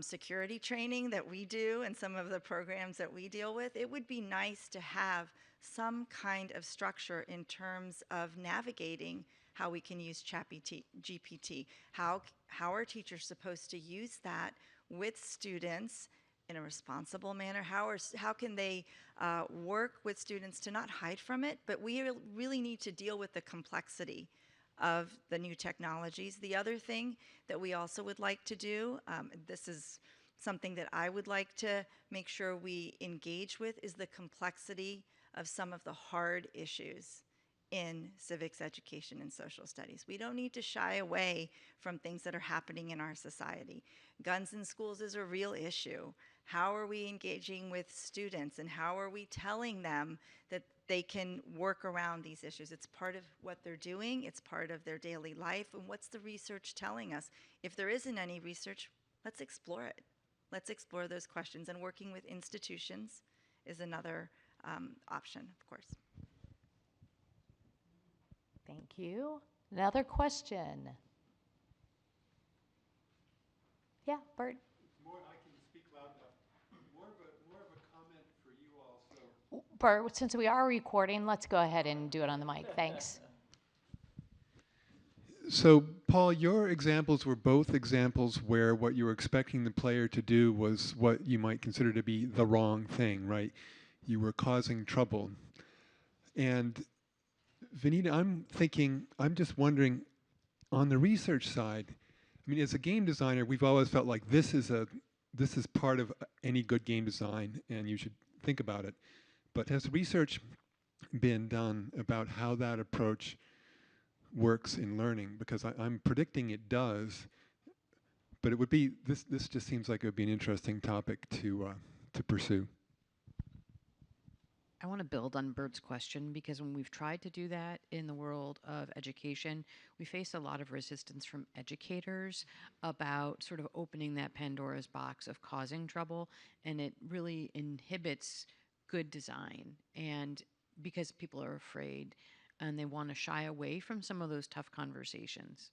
security training that we do and some of the programs that we deal with. It would be nice to have some kind of structure in terms of navigating how we can use ChatGPT. How are teachers supposed to use that with students in a responsible manner? How can they work with students to not hide from it? But we really need to deal with the complexity of the new technologies. The other thing that we also would like to do, this is something that I would like to make sure we engage with, is the complexity of some of the hard issues in civics education and social studies. We don't need to shy away from things that are happening in our society. Guns in schools is a real issue. How are we engaging with students, and how are we telling them that they can work around these issues? It's part of what they're doing, it's part of their daily life, and what's the research telling us? If there isn't any research, let's explore it. Let's explore those questions, and working with institutions is another option, of course. Thank you. Another question? Yeah, Bert. More, I can speak loud enough. More of a comment for you also. Bert, since we are recording, let's go ahead and do it on the mic. Thanks. So, Paul, your examples were both examples where what you were expecting the player to do was what you might consider to be the wrong thing, right? You were causing trouble. And Vanita, I'm just wondering, on the research side, I mean, as a game designer, we've always felt like this is part of any good game design, and you should think about it. But has research been done about how that approach works in learning? Because I'm predicting it does, but it would be this just seems like it would be an interesting topic to pursue. I want to build on Bert's question, because when we've tried to do that in the world of education, we face a lot of resistance from educators about sort of opening that Pandora's box of causing trouble, and it really inhibits good design, and because people are afraid and they want to shy away from some of those tough conversations.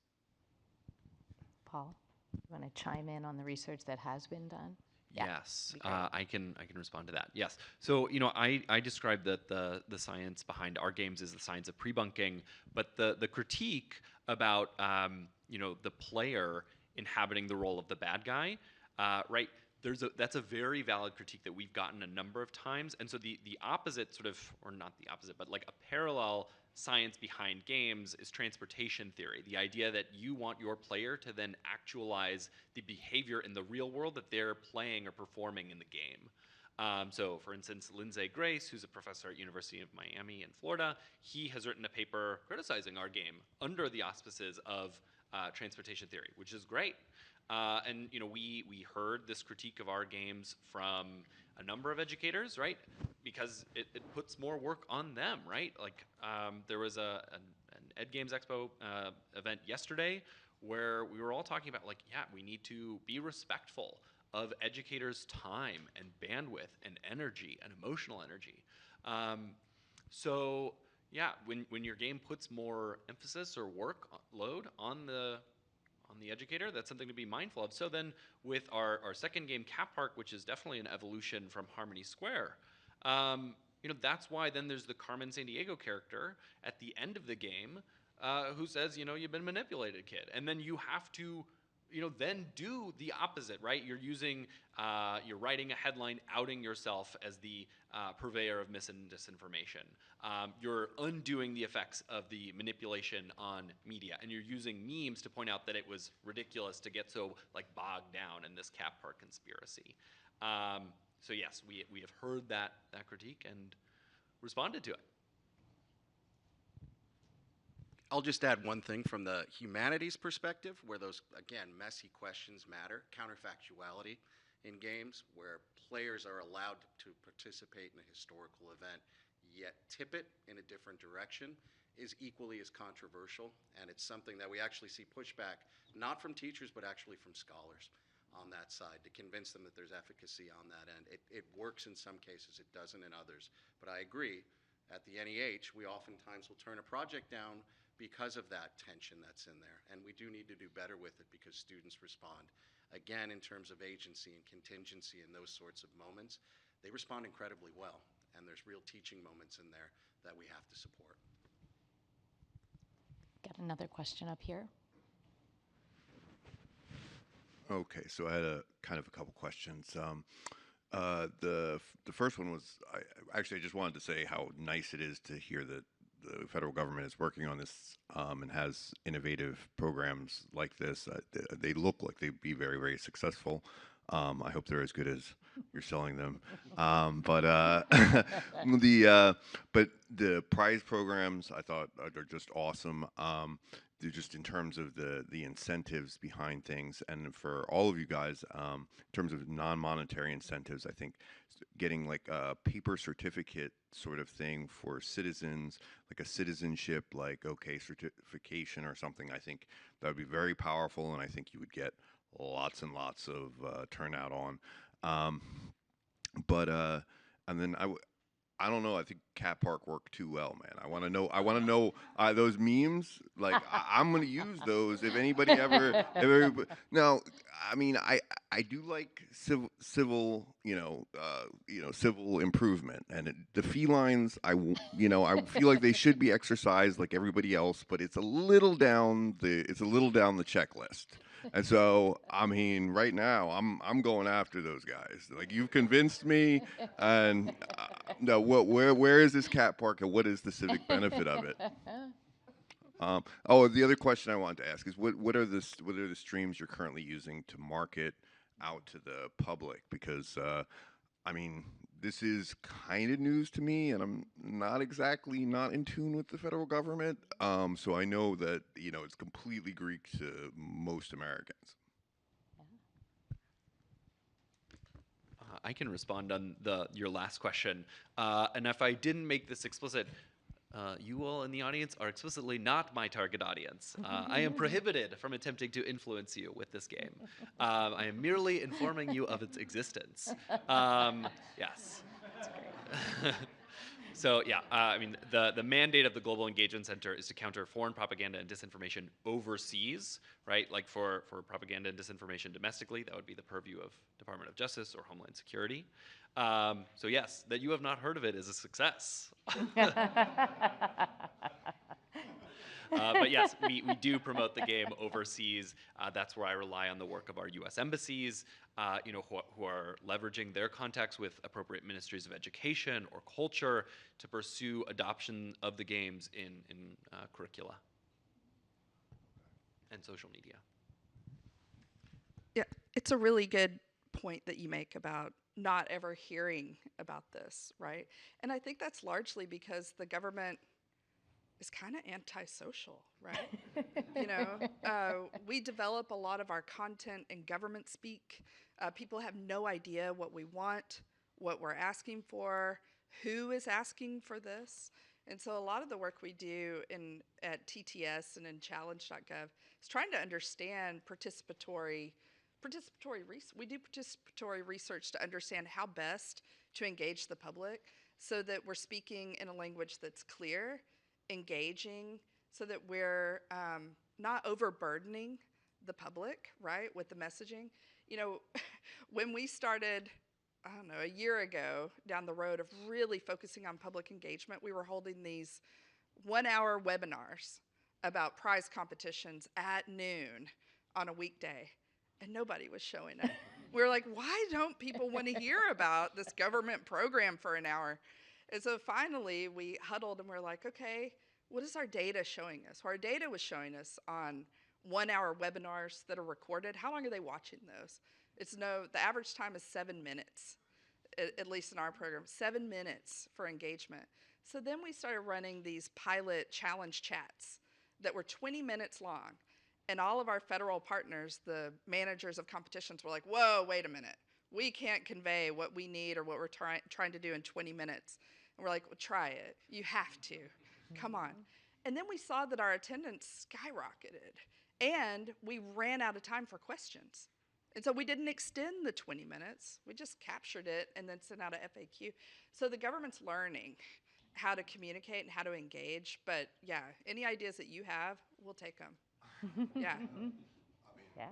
Paul, you want to chime in on the research that has been done? Yeah, Yes, be great. I can respond to that. Yes, so I described that the science behind our games is the science of pre-bunking, but the critique about the player inhabiting the role of the bad guy, right? That's a very valid critique that we've gotten a number of times, and so the opposite sort of, or not the opposite, but like a parallel science behind games is transportation theory. The idea that you want your player to then actualize the behavior in the real world that they're playing or performing in the game. So, for instance, Lindsay Grace, who's a professor at University of Miami in Florida, he has written a paper criticizing our game under the auspices of transportation theory, which is great. And we heard this critique of our games from a number of educators, right? Because it puts more work on them, right? Like there was an Ed Games Expo event yesterday where we were all talking about like, yeah, we need to be respectful of educators' time and bandwidth and energy and emotional energy. So yeah, when your game puts more emphasis or workload on the educator, that's something to be mindful of. So then with our second game, Cat Park, which is definitely an evolution from Harmony Square, that's why then there's the Carmen Sandiego character at the end of the game who says, you've been manipulated, kid. And then you have to, then do the opposite, right? You're writing a headline outing yourself as the purveyor of mis and disinformation. You're undoing the effects of the manipulation on media, and you're using memes to point out that it was ridiculous to get so bogged down in this Cat Park conspiracy. So yes, we have heard that critique and responded to it. I'll just add one thing from the humanities perspective, where those, again, messy questions matter. Counterfactuality in games, where players are allowed to participate in a historical event, yet tip it in a different direction, is equally as controversial. And it's something that we actually see pushback, not from teachers, but actually from scholars on that side, to convince them that there's efficacy on that end. It works in some cases, it doesn't in others. But I agree, at the NEH, we oftentimes will turn a project down because of that tension that's in there. And we do need to do better with it because students respond. Again, in terms of agency and contingency and those sorts of moments, they respond incredibly well. And there's real teaching moments in there that we have to support. Got another question up here. Okay, so I had a couple questions. The first one was, I just wanted to say how nice it is to hear that the federal government is working on this and has innovative programs like this. They look like they'd be very, very successful. I hope they're as good as you're selling them. But the prize programs I thought are just awesome. They're just in terms of the incentives behind things, and for all of you guys, in terms of non-monetary incentives, I think getting like a paper certificate sort of thing for citizens, like a citizenship, certification or something, I think that would be very powerful, and I think you would get lots and lots of turnout on. And then I don't know. I think Cat Park worked too well, man. I want to know those memes. I'm going to use those if anybody ever. Now, I mean, I do like civil, civil improvement, and the felines. I feel like they should be exercised like everybody else, but it's a little down the checklist. And so, I mean, right now, I'm going after those guys. Like, you've convinced me, and no, where is this Cat Park, and what is the civic benefit of it? The other question I wanted to ask is, what are the streams you're currently using to market out to the public? Because, I mean, this is kind of news to me, and I'm not in tune with the federal government. So I know that, it's completely Greek to most Americans. I can respond on your last question. And if I didn't make this explicit, you all in the audience are explicitly not my target audience. I am prohibited from attempting to influence you with this game. I am merely informing you of its existence. Yes. That's great. So yeah, I mean, the mandate of the Global Engagement Center is to counter foreign propaganda and disinformation overseas, right? Like for propaganda and disinformation domestically, that would be the purview of Department of Justice or Homeland Security. So yes, that you have not heard of it is a success. But yes, we do promote the game overseas. That's where I rely on the work of our U.S. embassies, who are leveraging their contacts with appropriate ministries of education or culture to pursue adoption of the games in curricula and social media. Yeah, it's a really good point that you make about not ever hearing about this, right? And I think that's largely because the government is kind of antisocial, right? We develop a lot of our content in government speak. People have no idea what we want, what we're asking for, who is asking for this. And so a lot of the work we do at TTS and in challenge.gov is trying to understand participatory research. We do participatory research to understand how best to engage the public so that we're speaking in a language that's clear, engaging, so that we're not overburdening the public, right, with the messaging. When we started, I don't know, a year ago down the road of really focusing on public engagement, we were holding these 1-hour webinars about prize competitions at noon on a weekday, and nobody was showing up. We were like, why don't people want to hear about this government program for an hour? And so finally we huddled and we're like, okay, what is our data showing us? Well, our data was showing us on 1-hour webinars that are recorded. How long are they watching those? The average time is 7 minutes, at least in our program, 7 minutes for engagement. So then we started running these pilot challenge chats that were 20 minutes long. And all of our federal partners, the managers of competitions, were like, whoa, wait a minute. We can't convey what we need or what we're trying to do in 20 minutes. And we're like, well, try it. You have to. Come on. And then we saw that our attendance skyrocketed. And we ran out of time for questions. And so we didn't extend the 20 minutes. We just captured it and then sent out an FAQ. So the government's learning how to communicate and how to engage. But yeah, any ideas that you have, we'll take them. Yeah. Yeah.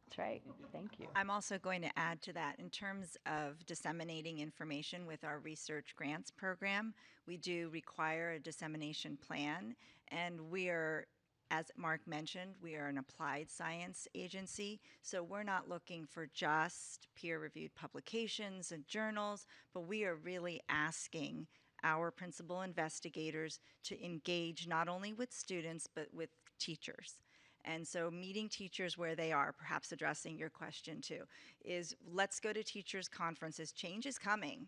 That's right. Thank you. I'm also going to add to that in terms of disseminating information with our research grants program. We do require a dissemination plan, and we are, as Mark mentioned, we are an applied science agency, so we're not looking for just peer-reviewed publications and journals, but we are really asking our principal investigators to engage not only with students, but with teachers. And so meeting teachers where they are, perhaps addressing your question too, is let's go to teachers' conferences. Change is coming.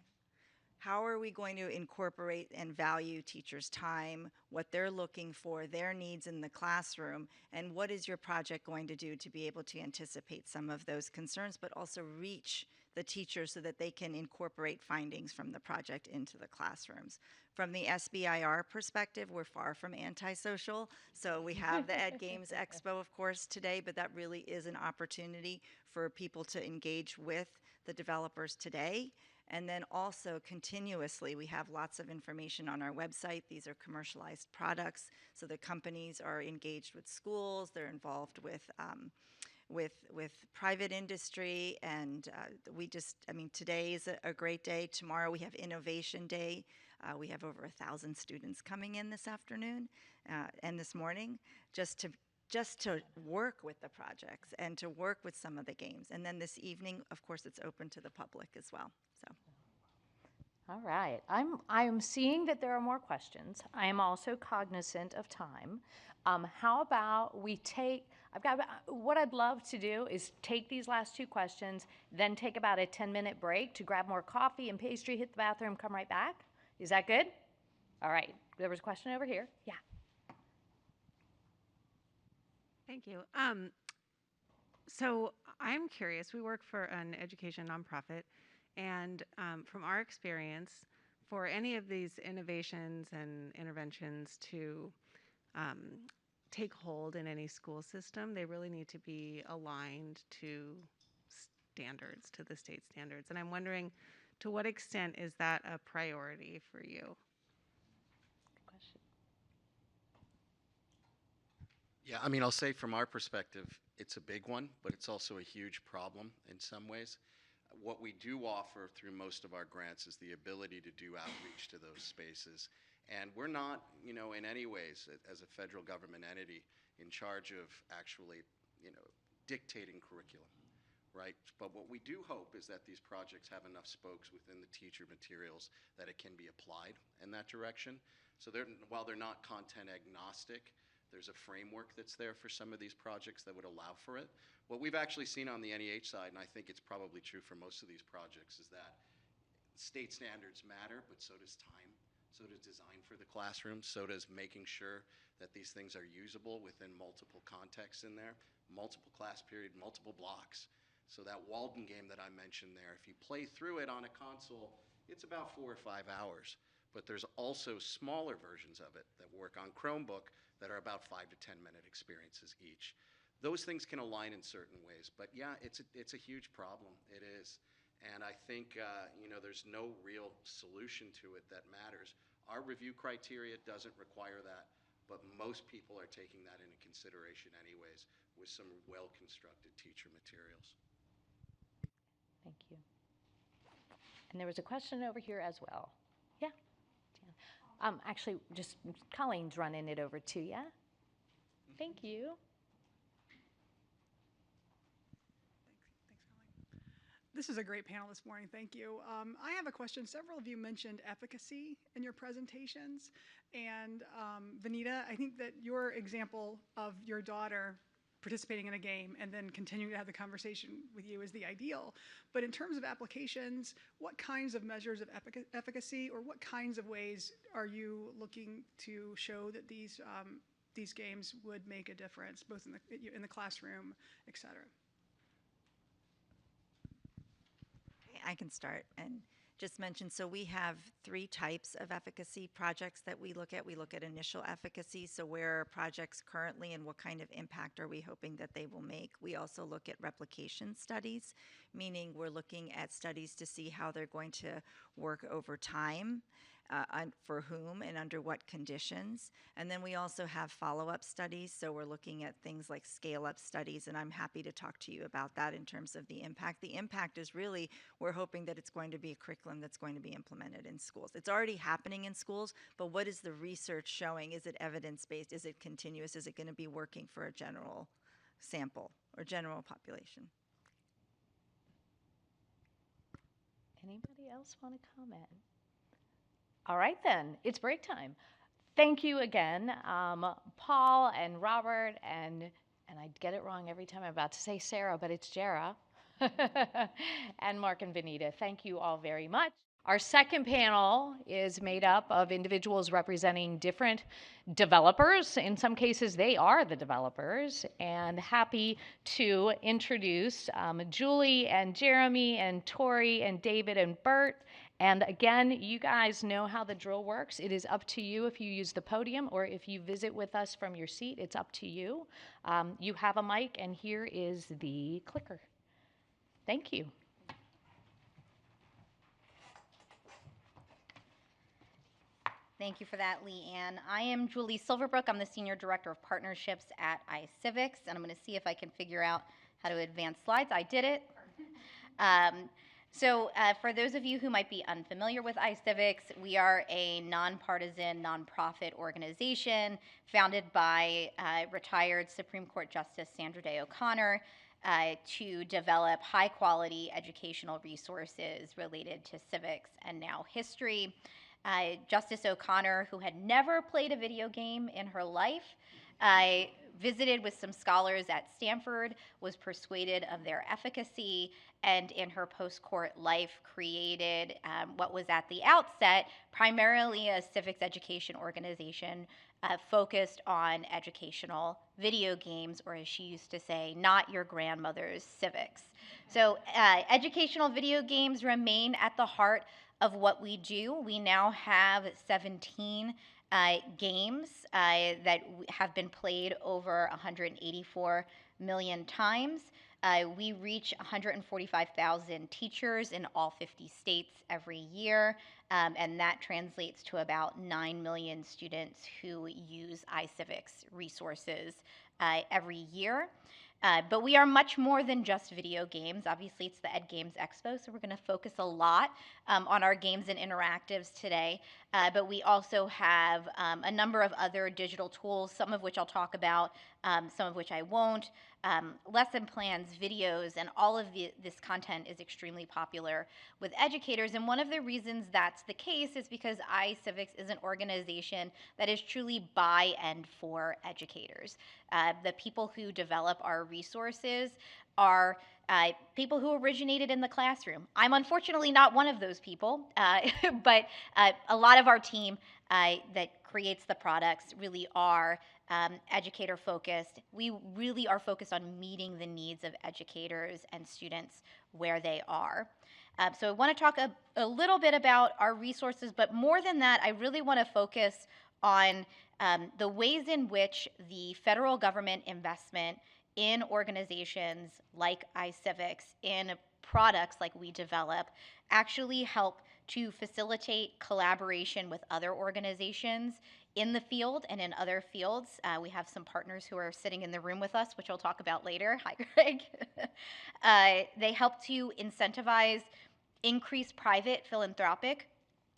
How are we going to incorporate and value teachers' time, what they're looking for, their needs in the classroom, and what is your project going to do to be able to anticipate some of those concerns, but also reach the teachers so that they can incorporate findings from the project into the classrooms. From the SBIR perspective, we're far from antisocial. So we have the Ed Games Expo, of course, today, but that really is an opportunity for people to engage with the developers today. And then also continuously, we have lots of information on our website. These are commercialized products. So the companies are engaged with schools, they're involved with private industry, and today is a great day. Tomorrow we have Innovation Day. We have over 1,000 students coming in this afternoon and this morning just to work with the projects and to work with some of the games. And then this evening, of course, it's open to the public as well. So. All right. I'm seeing that there are more questions. I am also cognizant of time. How about we take, what I'd love to do is take these last two questions, then take about a 10-minute break to grab more coffee and pastry, hit the bathroom, come right back. Is that good? All right. There was a question over here. Yeah. Thank you. So I'm curious, we work for an education nonprofit, and from our experience, for any of these innovations and interventions to take hold in any school system, they really need to be aligned to standards, to the state standards. And I'm wondering, to what extent is that a priority for you? Yeah, I mean, I'll say from our perspective, it's a big one, but it's also a huge problem in some ways. What we do offer through most of our grants is the ability to do outreach to those spaces. And we're not, in any ways, as a federal government entity, in charge of actually, dictating curriculum, right? But what we do hope is that these projects have enough spokes within the teacher materials that it can be applied in that direction. So while they're not content agnostic, there's a framework that's there for some of these projects that would allow for it. What we've actually seen on the NEH side, and I think it's probably true for most of these projects, is that state standards matter, but so does time. So does design for the classroom. So does making sure that these things are usable within multiple contexts in there, multiple class period, multiple blocks. So that Walden game that I mentioned there, if you play through it on a console, it's about 4 or 5 hours. But there's also smaller versions of it that work on Chromebook that are about 5 to 10 minute experiences each. Those things can align in certain ways, but yeah, it's a huge problem. It is. And I think, there's no real solution to it that matters. Our review criteria doesn't require that, but most people are taking that into consideration anyways with some well-constructed teacher materials. Thank you. And there was a question over here as well. Yeah. Actually, just Colleen's running it over to you. Thank you. This is a great panel this morning. Thank you. I have a question. Several of you mentioned efficacy in your presentations. And Vanita, I think that your example of your daughter participating in a game and then continuing to have the conversation with you is the ideal. But in terms of applications, what kinds of measures of efficacy or what kinds of ways are you looking to show that these games would make a difference, both in the classroom, et cetera? I can start and just mention, so we have 3 types of efficacy projects that we look at. We look at initial efficacy, so where are projects currently and what kind of impact are we hoping that they will make. We also look at replication studies, meaning we're looking at studies to see how they're going to work over time, for whom and under what conditions. And then we also have follow-up studies, so we're looking at things like scale-up studies, and I'm happy to talk to you about that in terms of the impact. The impact is really, we're hoping that it's going to be a curriculum that's going to be implemented in schools. It's already happening in schools, but what is the research showing? Is it evidence-based? Is it continuous? Is it going to be working for a general sample or general population? Anybody else want to comment? All right, then, it's break time. Thank you again, Paul and Robert, and I get it wrong every time I'm about to say Sarah, but it's Jara, and Mark and Vanita. Thank you all very much. Our second panel is made up of individuals representing different developers. In some cases, they are the developers, and happy to introduce Julie and Jeremy and Tori and David and Bert. And again, you guys know how the drill works. It is up to you if you use the podium or if you visit with us from your seat. It's up to you. You have a mic, and here is the clicker. Thank you. Thank you for that, Leanne. I am Julie Silverbrook. I'm the Senior Director of Partnerships at iCivics, and I'm going to see if I can figure out how to advance slides. I did it. So for those of you who might be unfamiliar with iCivics, we are a nonpartisan, nonprofit organization founded by retired Supreme Court Justice Sandra Day O'Connor to develop high-quality educational resources related to civics and now history. Justice O'Connor, who had never played a video game in her life, visited with some scholars at Stanford, was persuaded of their efficacy, and in her post-court life created what was at the outset primarily a civics education organization focused on educational video games, or as she used to say, not your grandmother's civics. So educational video games remain at the heart of what we do. We now have 17 games that have been played over 184 million times. We reach 145,000 teachers in all 50 states every year, and that translates to about 9 million students who use iCivics resources every year. But we are much more than just video games. Obviously, it's the Ed Games Expo, so we're going to focus a lot on our games and interactives today. But we also have a number of other digital tools, some of which I'll talk about, some of which I won't. Lesson plans, videos, and all of this content is extremely popular with educators. And one of the reasons that's the case is because iCivics is an organization that is truly by and for educators. The people who develop our resources are people who originated in the classroom. I'm unfortunately not one of those people, but a lot of our team that creates the products really are educator focused. We really are focused on meeting the needs of educators and students where they are. So I want to talk a little bit about our resources, but more than that, I really want to focus on the ways in which the federal government investment in organizations like iCivics, in products like we develop, actually help to facilitate collaboration with other organizations in the field and in other fields. We have some partners who are sitting in the room with us, which I'll talk about later. Hi, Greg. They help to incentivize increased private philanthropic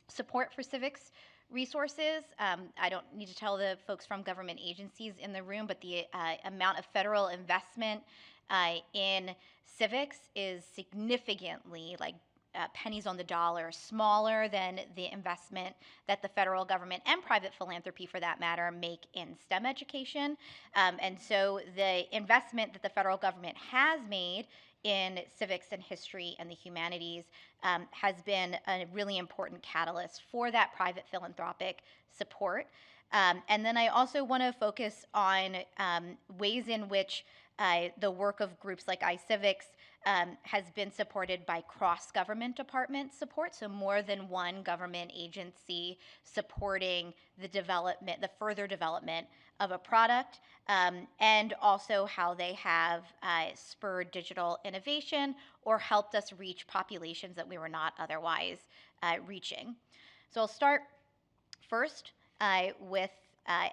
support for civics resources. I don't need to tell the folks from government agencies in the room, but the amount of federal investment in civics is significantly, like pennies on the dollar, smaller than the investment that the federal government and private philanthropy, for that matter, make in STEM education. And so the investment that the federal government has made in civics and history and the humanities has been a really important catalyst for that private philanthropic support. And then I also want to focus on ways in which the work of groups like iCivics has been supported by cross-government department support, so more than one government agency supporting the development, the further development of a product, and also how they have spurred digital innovation or helped us reach populations that we were not otherwise reaching. So I'll start first with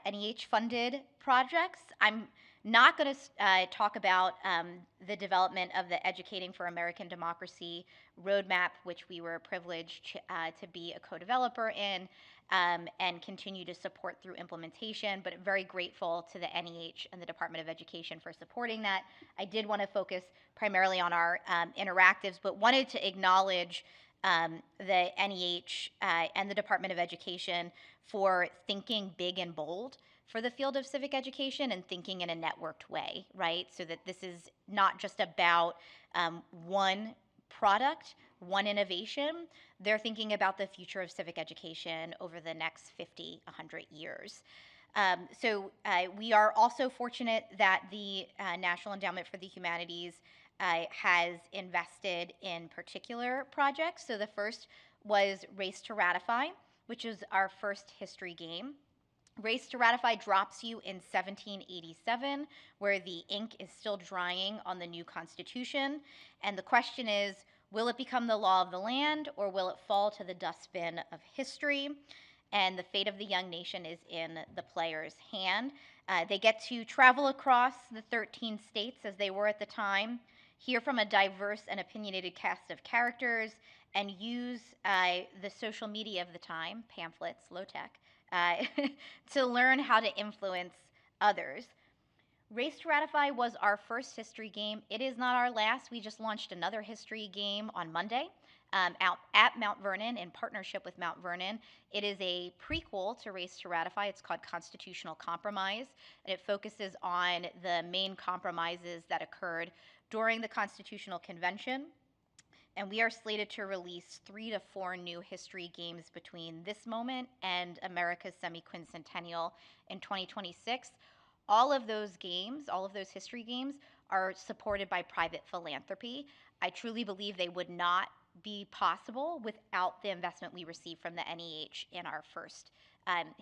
NEH-funded projects. I'm not going to talk about the development of the Educating for American Democracy roadmap, which we were privileged to be a co-developer in and continue to support through implementation, but very grateful to the NEH and the Department of Education for supporting that. I did want to focus primarily on our interactives, but wanted to acknowledge the NEH and the Department of Education for thinking big and bold for the field of civic education and thinking in a networked way, right? So that this is not just about one product, one innovation. They're thinking about the future of civic education over the next 50, 100 years. So we are also fortunate that the National Endowment for the Humanities has invested in particular projects. So the first was Race to Ratify, which is our first history game. Race to Ratify drops you in 1787, where the ink is still drying on the new Constitution. And the question is, will it become the law of the land, or will it fall to the dustbin of history? And the fate of the young nation is in the player's hand. They get to travel across the 13 states as they were at the time, hear from a diverse and opinionated cast of characters, and use the social media of the time, pamphlets, low tech, to learn how to influence others. Race to Ratify was our first history game. It is not our last. We just launched another history game on Monday out at Mount Vernon in partnership with Mount Vernon. It is a prequel to Race to Ratify. It's called Constitutional Compromise, and it focuses on the main compromises that occurred during the Constitutional Convention. And we are slated to release 3 to 4 new history games between this moment and America's semi-quincentennial in 2026. All of those games, all of those history games, are supported by private philanthropy. I truly believe they would not be possible without the investment we received from the NEH in our first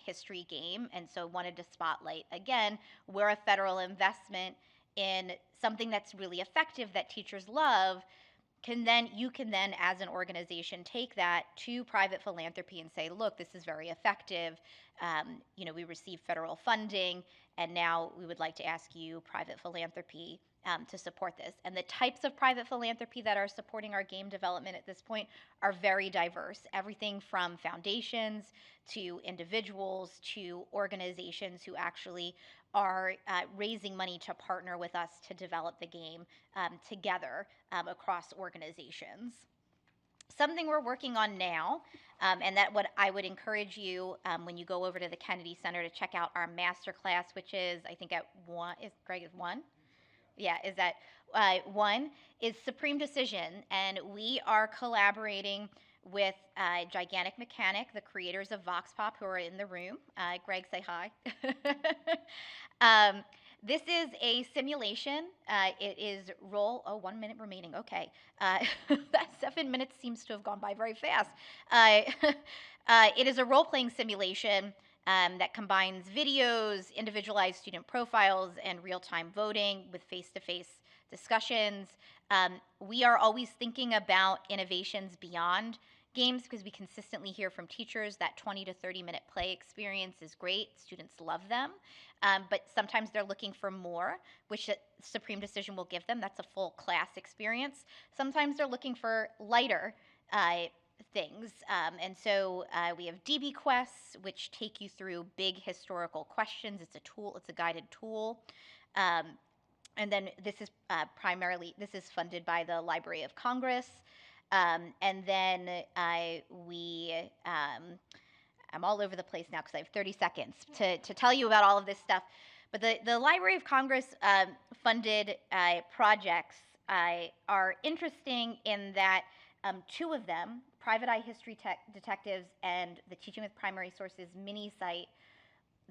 history game. And so wanted to spotlight, again, where a federal investment in something that's really effective that teachers love, you can then as an organization take that to private philanthropy and say, look, this is very effective. We receive federal funding, and now we would like to ask you, private philanthropy, to support this. And the types of private philanthropy that are supporting our game development at this point are very diverse. Everything from foundations to individuals to organizations who actually are raising money to partner with us to develop the game together across organizations. Something we're working on now, and that what I would encourage you when you go over to the Kennedy Center to check out our masterclass, which is, I think at 1, is Greg at 1? Yeah, is that 1 is Supreme Decision, and we are collaborating with Gigantic Mechanic, the creators of Vox Pop, who are in the room. Greg, say hi. This is a simulation. It is 1 minute remaining. Okay. That 7 minutes seems to have gone by very fast. It is a role-playing simulation that combines videos, individualized student profiles, and real-time voting with face-to-face discussions. We are always thinking about innovations beyond games because we consistently hear from teachers that 20 to 30-minute play experience is great. Students love them. But sometimes they're looking for more, which Supreme Decision will give them. That's a full class experience. Sometimes they're looking for lighter things. And so we have DB Quests, which take you through big historical questions. It's a tool. It's a guided tool. And then this is funded by the Library of Congress. And then I'm all over the place now because I have 30 seconds to tell you about all of this stuff. But the Library of Congress funded projects are interesting in that 2 of them, Private Eye History Detectives and the Teaching with Primary Sources mini site,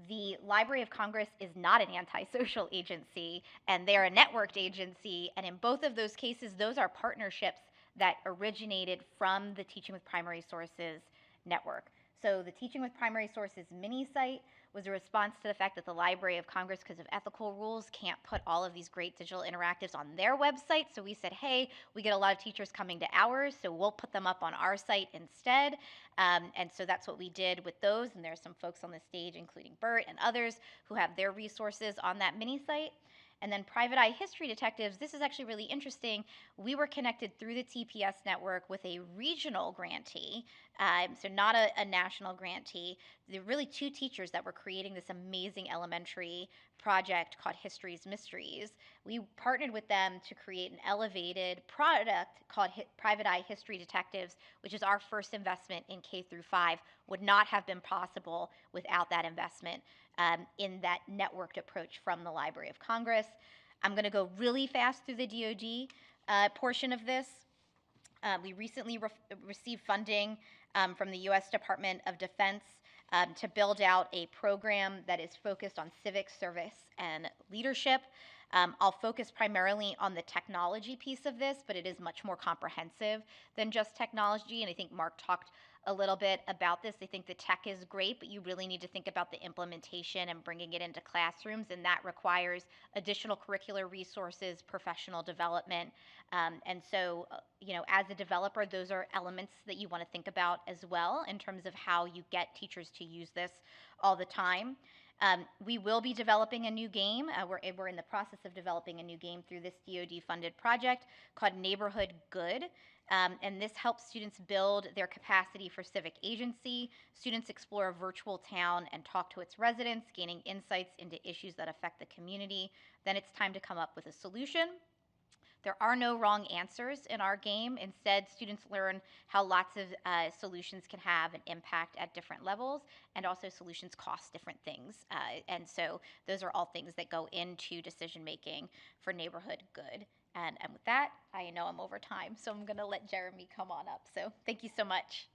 the Library of Congress is not an antisocial agency, and they're a networked agency. And in both of those cases, those are partnerships that originated from the Teaching with Primary Sources network. So the Teaching with Primary Sources mini site was a response to the fact that the Library of Congress, because of ethical rules, can't put all of these great digital interactives on their website. So we said, hey, we get a lot of teachers coming to ours, so we'll put them up on our site instead. And so that's what we did with those. And there's some folks on the stage, including Bert and others, who have their resources on that mini site. And then Private Eye History Detectives, this is actually really interesting. We were connected through the TPS network with a regional grantee, so not a national grantee. There were really 2 teachers that were creating this amazing elementary project called History's Mysteries. We partnered with them to create an elevated product called Private Eye History Detectives, which is our first investment in K-5. Would not have been possible without that investment in that networked approach from the Library of Congress. I'm going to go really fast through the DoD portion of this. We recently received funding from the U.S. Department of Defense to build out a program that is focused on civic service and leadership. I'll focus primarily on the technology piece of this, but it is much more comprehensive than just technology, and I think Mark talked a little bit about this. I think the tech is great, but you really need to think about the implementation and bringing it into classrooms, and that requires additional curricular resources, professional development. And so, as a developer, those are elements that you want to think about as well in terms of how you get teachers to use this all the time. We will be developing a new game. We're in the process of developing a new game through this DoD-funded project called Neighborhood Good. And this helps students build their capacity for civic agency. Students explore a virtual town and talk to its residents, gaining insights into issues that affect the community. Then it's time to come up with a solution. There are no wrong answers in our game. Instead, students learn how lots of solutions can have an impact at different levels, and also solutions cost different things. And so those are all things that go into decision-making for Neighborhood Good. And with that, I know I'm over time, so I'm going to let Jeremy come on up. So thank you so much.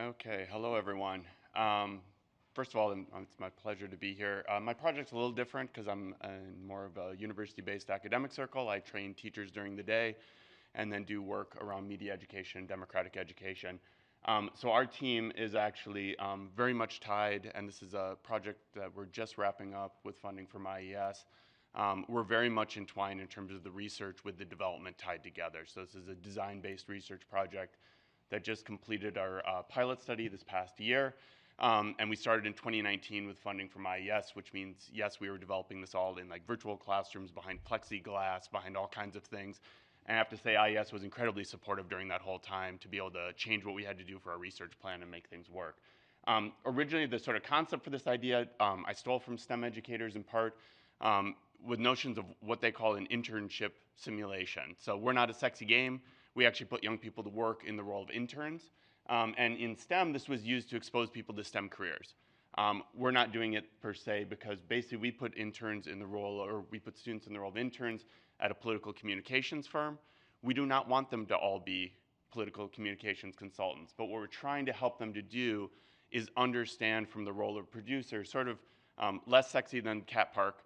Okay, hello everyone. First of all, it's my pleasure to be here. My project's a little different because I'm in more of a university-based academic circle. I train teachers during the day and then do work around media education, democratic education. So our team is actually very much tied, and this is a project that we're just wrapping up with funding from IES. We're very much entwined in terms of the research with the development tied together. So this is a design-based research project that just completed our pilot study this past year. And we started in 2019 with funding from IES, which means, yes, we were developing this all in like virtual classrooms, behind plexiglass, behind all kinds of things. And I have to say IES was incredibly supportive during that whole time to be able to change what we had to do for our research plan and make things work. Originally, the sort of concept for this idea, I stole from STEM educators in part, with notions of what they call an internship simulation. So we're not a sexy game. We actually put young people to work in the role of interns. And in STEM, this was used to expose people to STEM careers. We're not doing it per se because basically we put interns in the role, or we put students in the role of interns at a political communications firm. We do not want them to all be political communications consultants, but what we're trying to help them to do is understand from the role of producer, sort of less sexy than Cat Park,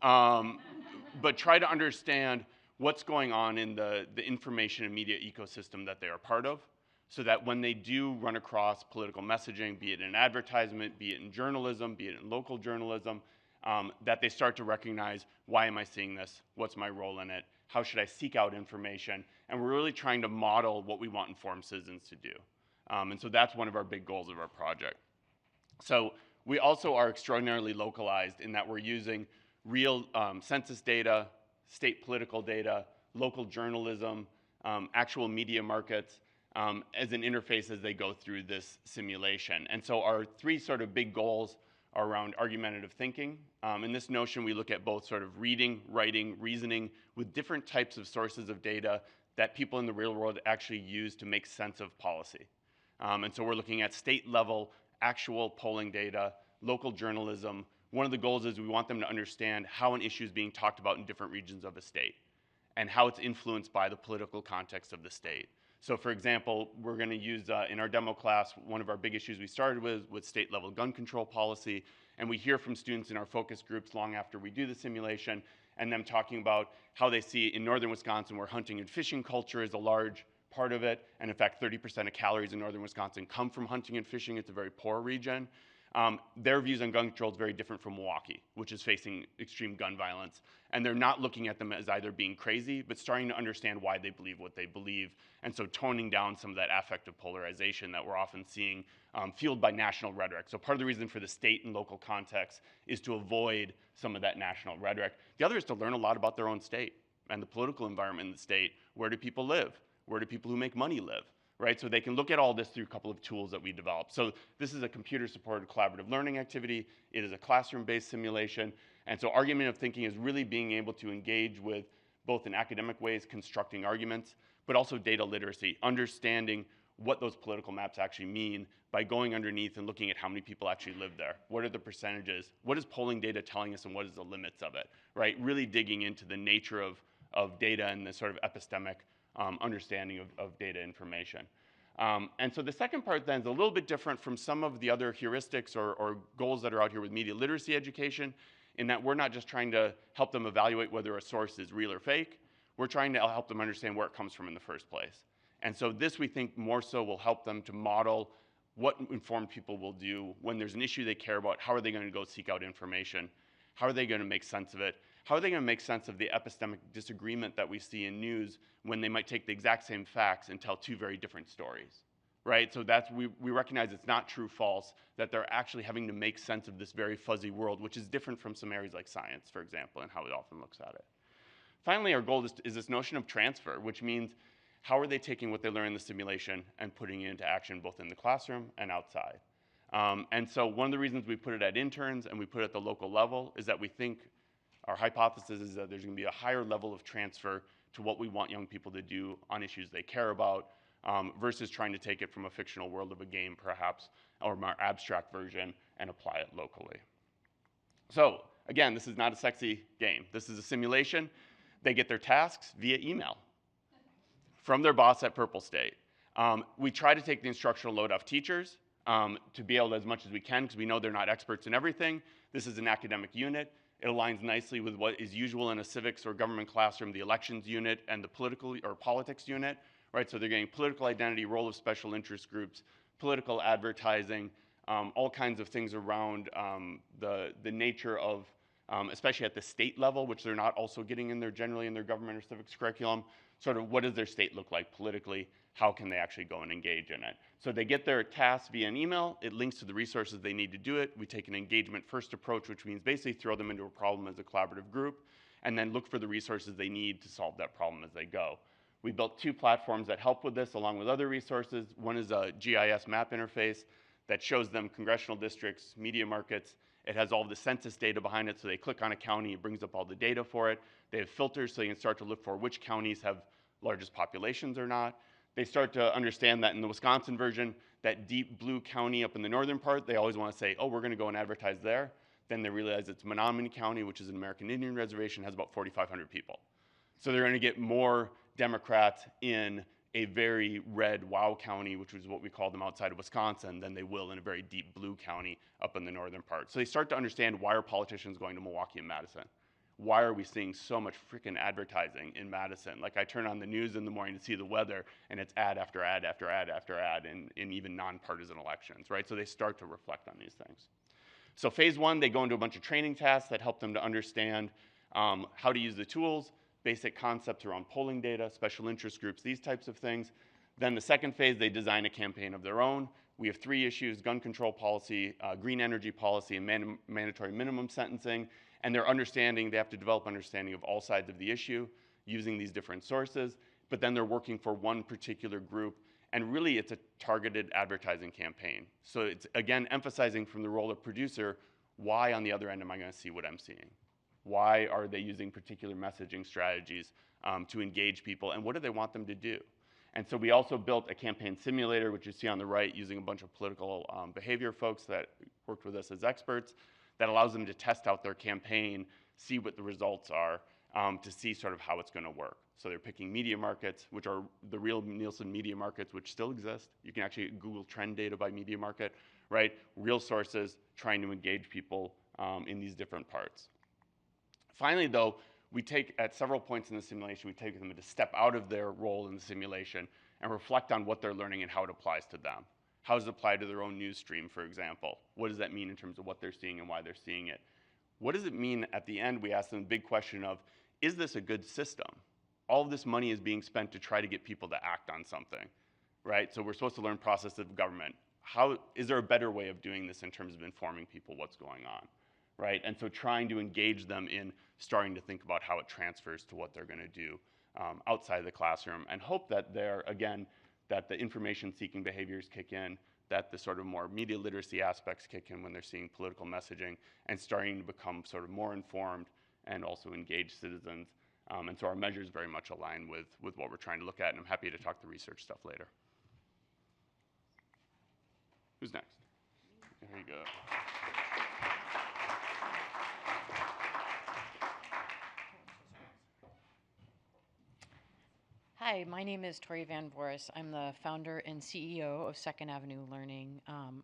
but try to understand what's going on in the information and media ecosystem that they are part of, so that when they do run across political messaging, be it in advertisement, be it in journalism, be it in local journalism, that they start to recognize, why am I seeing this? What's my role in it? How should I seek out information? And we're really trying to model what we want informed citizens to do. And so that's one of our big goals of our project. So we also are extraordinarily localized in that we're using real census data, state political data, local journalism, actual media markets, as an interface as they go through this simulation. And so our three sort of big goals are around argumentative thinking. In this notion, we look at both sort of reading, writing, reasoning with different types of sources of data that people in the real world actually use to make sense of policy. And so we're looking at state level, actual polling data, local journalism. One of the goals is we want them to understand how an issue is being talked about in different regions of a state and how it's influenced by the political context of the state. So for example, we're gonna use, in our demo class, one of our big issues we started with state level gun control policy, and we hear from students in our focus groups long after we do the simulation, and them talking about how they see in northern Wisconsin where hunting and fishing culture is a large part of it, and in fact 30% of calories in northern Wisconsin come from hunting and fishing. It's a very poor region. Their views on gun control is very different from Milwaukee, which is facing extreme gun violence. And they're not looking at them as either being crazy, but starting to understand why they believe what they believe. And so toning down some of that affective polarization that we're often seeing fueled by national rhetoric. So part of the reason for the state and local context is to avoid some of that national rhetoric. The other is to learn a lot about their own state and the political environment in the state. Where do people live? Where do people who make money live? Right, so they can look at all this through a couple of tools that we developed. So this is a computer-supported collaborative learning activity. It is a classroom-based simulation. And so argumentative thinking is really being able to engage with both in academic ways, constructing arguments, but also data literacy, understanding what those political maps actually mean by going underneath and looking at how many people actually live there. What are the percentages? What is polling data telling us and what is the limits of it, right? Really digging into the nature of data and the sort of epistemic understanding of data information. And so the second part then is a little bit different from some of the other heuristics or goals that are out here with media literacy education, in that we're not just trying to help them evaluate whether a source is real or fake. We're trying to help them understand where it comes from in the first place. And so this, we think, more so will help them to model what informed people will do when there's an issue they care about. How are they going to go seek out information? How are they going to make sense of it? How are they going to make sense of the epistemic disagreement that we see in news when they might take the exact same facts and tell two very different stories, right? So that's, we recognize it's not true false, that they're actually having to make sense of this very fuzzy world, which is different from some areas like science, for example, and how it often looks at it. Finally, our goal is this notion of transfer, which means how are they taking what they learn in the simulation and putting it into action both in the classroom and outside? And so one of the reasons we put it at interns and we put it at the local level is that we think our hypothesis is that there's going to be a higher level of transfer to what we want young people to do on issues they care about versus trying to take it from a fictional world of a game, perhaps, or a more abstract version and apply it locally. So again, this is not a sexy game. This is a simulation. They get their tasks via email from their boss at Purple State. We try to take the instructional load off teachers to be able to, as much as we can, because we know they're not experts in everything. This is an academic unit. It aligns nicely with what is usual in a civics or government classroom, the elections unit and the political or politics unit, right? So they're getting political identity, role of special interest groups, political advertising, all kinds of things around the nature of, especially at the state level, which they're not also getting in their generally in their government or civics curriculum, sort of what does their state look like politically? How can they actually go and engage in it? So they get their tasks via an email. It links to the resources they need to do it. We take an engagement first approach, which means basically throw them into a problem as a collaborative group, and then look for the resources they need to solve that problem as they go. We built 2 platforms that help with this along with other resources. One is a GIS map interface that shows them congressional districts, media markets. It has all of the census data behind it, so they click on a county, it brings up all the data for it. They have filters so you can start to look for which counties have largest populations or not. They start to understand that in the Wisconsin version, that deep blue county up in the northern part, they always want to say, oh, we're going to go and advertise there. Then they realize it's Menominee County, which is an American Indian reservation, has about 4,500 people. So they're going to get more Democrats in a very red wow county, which is what we call them outside of Wisconsin, than they will in a very deep blue county up in the northern part. So they start to understand, why are politicians going to Milwaukee and Madison? Why are we seeing so much freaking advertising in Madison? Like, I turn on the news in the morning to see the weather, and it's ad after ad after ad after ad in even nonpartisan elections, right? So they start to reflect on these things. So phase 1, they go into a bunch of training tasks that help them to understand how to use the tools, basic concepts around polling data, special interest groups, these types of things. Then the second phase, they design a campaign of their own. We have 3 issues: gun control policy, green energy policy, and mandatory minimum sentencing. And they're understanding, they have to develop understanding of all sides of the issue using these different sources, but then they're working for one particular group, and really it's a targeted advertising campaign. So it's, again, emphasizing from the role of producer, why on the other end am I gonna see what I'm seeing? Why are they using particular messaging strategies to engage people, and what do they want them to do? And so we also built a campaign simulator, which you see on the right, using a bunch of political behavior folks that worked with us as experts, that allows them to test out their campaign, see what the results are, to see sort of how it's going to work. So they're picking media markets, which are the real Nielsen media markets, which still exist. You can actually Google trend data by media market, right? Real sources trying to engage people in these different parts. Finally, though, we take, at several points in the simulation, we take them to step out of their role in the simulation and reflect on what they're learning and how it applies to them. How does it apply to their own news stream, for example? What does that mean in terms of what they're seeing and why they're seeing it? What does it mean at the end? We ask them the big question of, is this a good system? All of this money is being spent to try to get people to act on something, right? So we're supposed to learn process of government. How, is there a better way of doing this in terms of informing people what's going on, right? And so trying to engage them in starting to think about how it transfers to what they're gonna do outside the classroom, and hope that they're, again, that the information-seeking behaviors kick in, that the sort of more media literacy aspects kick in when they're seeing political messaging, and starting to become sort of more informed and also engaged citizens. And so our measures very much align with what we're trying to look at, and I'm happy to talk the research stuff later. Who's next? There you go. Hi, my name is Tori Van Voris. I'm the founder and CEO of Second Avenue Learning.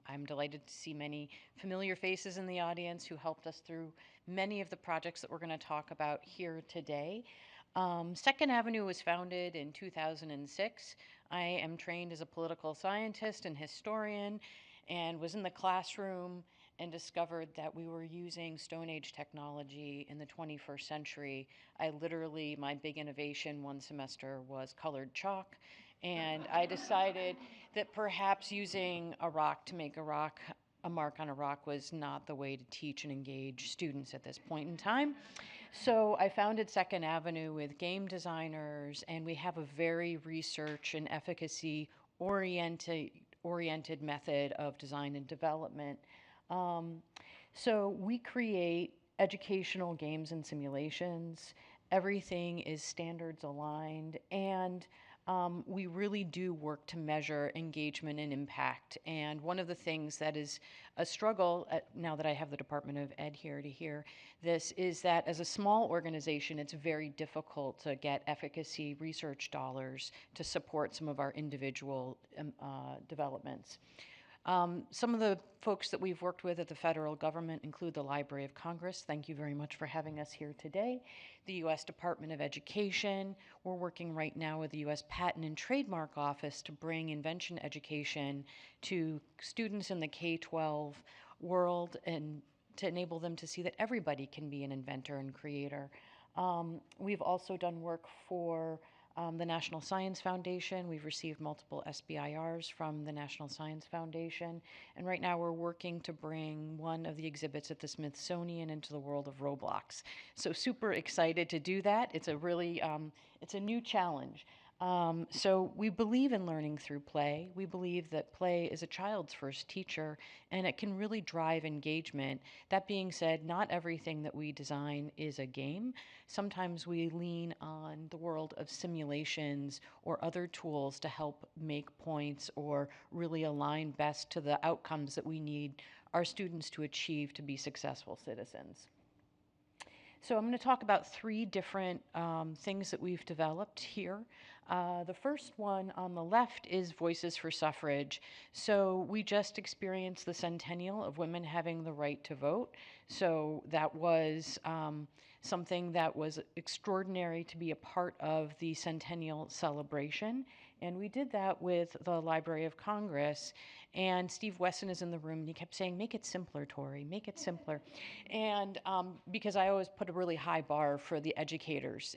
I'm delighted to see many familiar faces in the audience who helped us through many of the projects that we're going to talk about here today. Second Avenue was founded in 2006. I am trained as a political scientist and historian, and was in the classroom and discovered that we were using Stone Age technology in the 21st century. I literally, my big innovation one semester was colored chalk, and I decided that perhaps using a rock to make a mark on a rock was not the way to teach and engage students at this point in time. So I founded Second Avenue with game designers, and we have a very research and efficacy oriented method of design and development. So we create educational games and simulations. Everything is standards aligned, and we really do work to measure engagement and impact. And one of the things that is a struggle, now that I have the Department of Ed here to hear this, is that as a small organization, it's very difficult to get efficacy research dollars to support some of our individual developments. Some of the folks that we've worked with at the federal government include the Library of Congress. Thank you very much for having us here today. The U.S. Department of Education. We're working right now with the U.S. Patent and Trademark Office to bring invention education to students in the K-12 world and to enable them to see that everybody can be an inventor and creator. We've also done work for the National Science Foundation. We've received multiple SBIRs from the National Science Foundation. And right now we're working to bring one of the exhibits at the Smithsonian into the world of Roblox. So super excited to do that. It's a really, it's a new challenge. So we believe in learning through play. We believe that play is a child's first teacher, and it can really drive engagement. That being said, not everything that we design is a game. Sometimes we lean on the world of simulations or other tools to help make points or really align best to the outcomes that we need our students to achieve to be successful citizens. So I'm going to talk about three different things that we've developed here. The first one on the left is Voices for Suffrage. So we just experienced the centennial of women having the right to vote. So that was something that was extraordinary to be a part of the centennial celebration. And we did that with the Library of Congress. And Steve Wesson is in the room, and he kept saying, make it simpler, Tori, make it simpler. And because I always put a really high bar for the educators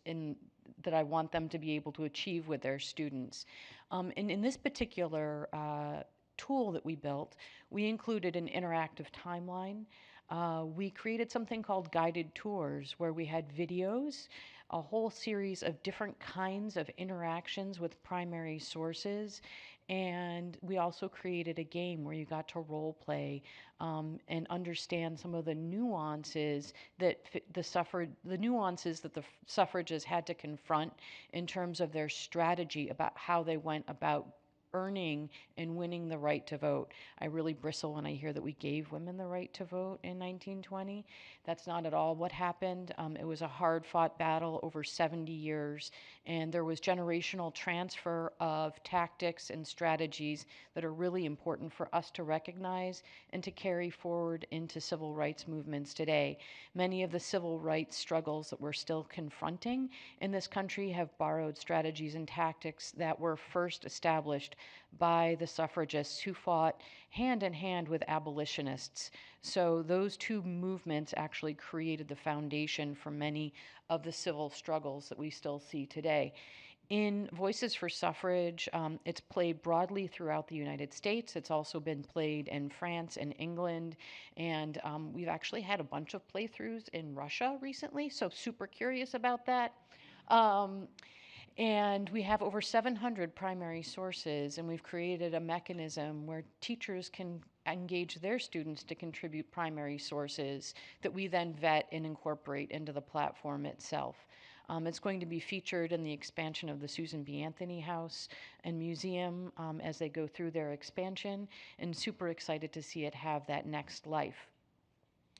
that I want them to be able to achieve with their students. And in this particular tool that we built, we included an interactive timeline. We created something called guided tours, where we had videos, a whole series of different kinds of interactions with primary sources. And we also created a game where you got to role play and understand some of the nuances that the nuances that the suffragists had to confront in terms of their strategy about how they went about earning and winning the right to vote. I really bristle when I hear that we gave women the right to vote in 1920. That's not at all what happened. It was a hard-fought battle over 70 years, and there was generational transfer of tactics and strategies that are really important for us to recognize and to carry forward into civil rights movements today. Many of the civil rights struggles that we're still confronting in this country have borrowed strategies and tactics that were first established by the suffragists who fought hand in hand with abolitionists. So those two movements actually created the foundation for many of the civil struggles that we still see today. In Voices for Suffrage, it's played broadly throughout the United States. It's also been played in France and England, and we've actually had a bunch of playthroughs in Russia recently, so super curious about that. And we have over 700 primary sources, and we've created a mechanism where teachers can engage their students to contribute primary sources that we then vet and incorporate into the platform itself. It's going to be featured in the expansion of the Susan B. Anthony House and Museum as they go through their expansion, and super excited to see it have that next life.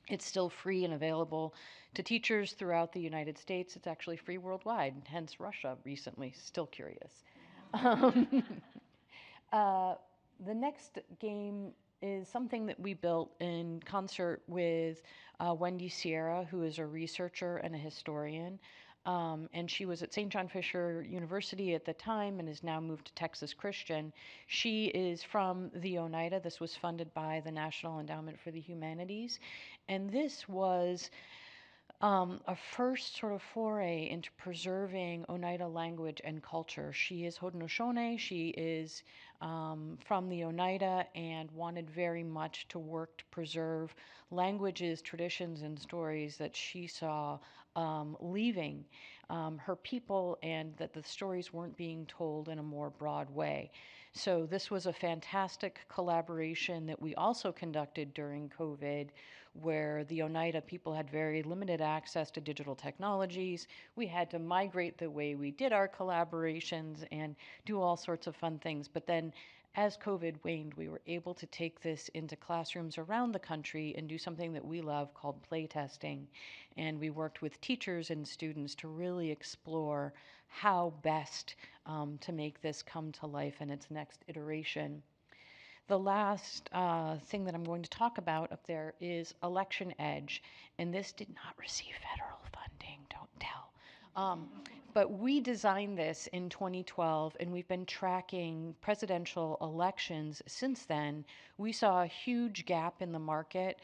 It's still free and available to teachers throughout the United States. It's actually free worldwide, hence Russia recently. Still curious. The next game is something that we built in concert with Wendy Sierra, who is a researcher and a historian. And she was at St. John Fisher University at the time and has now moved to Texas Christian. She is from the Oneida. This was funded by the National Endowment for the Humanities. And this was a first sort of foray into preserving Oneida language and culture. She is Haudenosaunee. She is from the Oneida and wanted very much to work to preserve languages, traditions, and stories that she saw leaving her people, and that the stories weren't being told in a more broad way. So this was a fantastic collaboration that we also conducted during COVID, where the Oneida people had very limited access to digital technologies. We had to migrate the way we did our collaborations and do all sorts of fun things. But then as COVID waned, we were able to take this into classrooms around the country and do something that we love called playtesting. And we worked with teachers and students to really explore how best to make this come to life in its next iteration. The last thing that I'm going to talk about up there is Election Edge, and this did not receive federal funding, don't tell. But we designed this in 2012, and we've been tracking presidential elections since then. We saw a huge gap in the market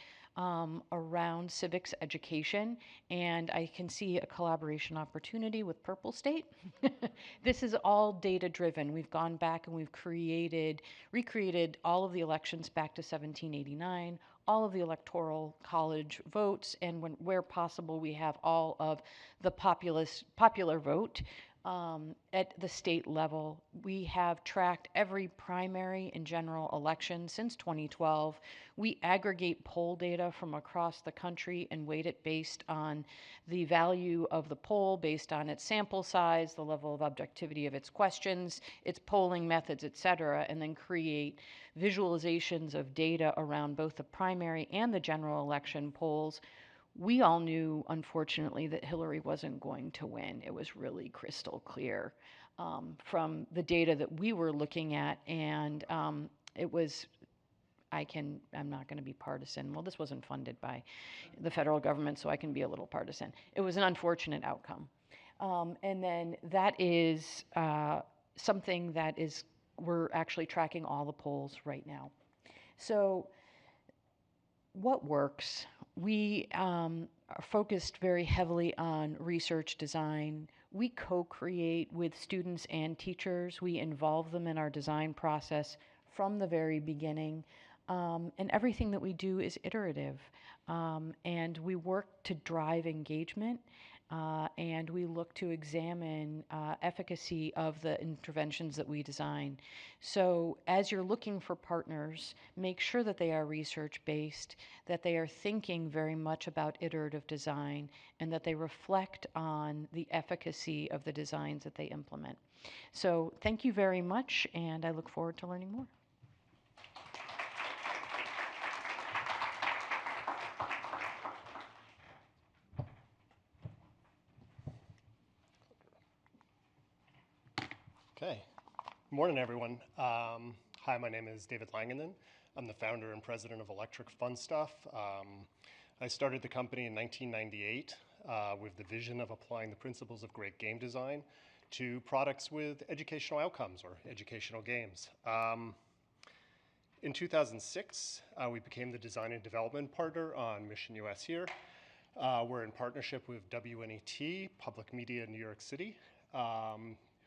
around civics education, and I can see a collaboration opportunity with Purple State. This is all data driven. We've gone back and we've recreated all of the elections back to 1789, all of the electoral college votes, and where possible, we have all of the popular vote. At the state level, we have tracked every primary and general election since 2012. We aggregate poll data from across the country and weight it based on the value of the poll, based on its sample size, the level of objectivity of its questions, its polling methods, et cetera, and then create visualizations of data around both the primary and the general election polls. We all knew, unfortunately, that Hillary wasn't going to win. It was really crystal clear from the data that we were looking at, and it was, I'm not going to be partisan. Well, this wasn't funded by the federal government, so I can be a little partisan. It was an unfortunate outcome. And then that is something that we're actually tracking all the polls right now. So what works? We are focused very heavily on research design. We co-create with students and teachers. We involve them in our design process from the very beginning. And everything that we do is iterative. And we work to drive engagement. And we look to examine efficacy of the interventions that we design. So as you're looking for partners, make sure that they are research-based, that they are thinking very much about iterative design, and that they reflect on the efficacy of the designs that they implement. So thank you very much, and I look forward to learning more. Okay. Good morning, everyone. Hi, my name is David Langenden. I'm the founder and president of Electric Fun Stuff. I started the company in 1998 with the vision of applying the principles of great game design to products with educational outcomes or educational games. In 2006, we became the design and development partner on Mission US here. We're in partnership with WNET, Public Media in New York City,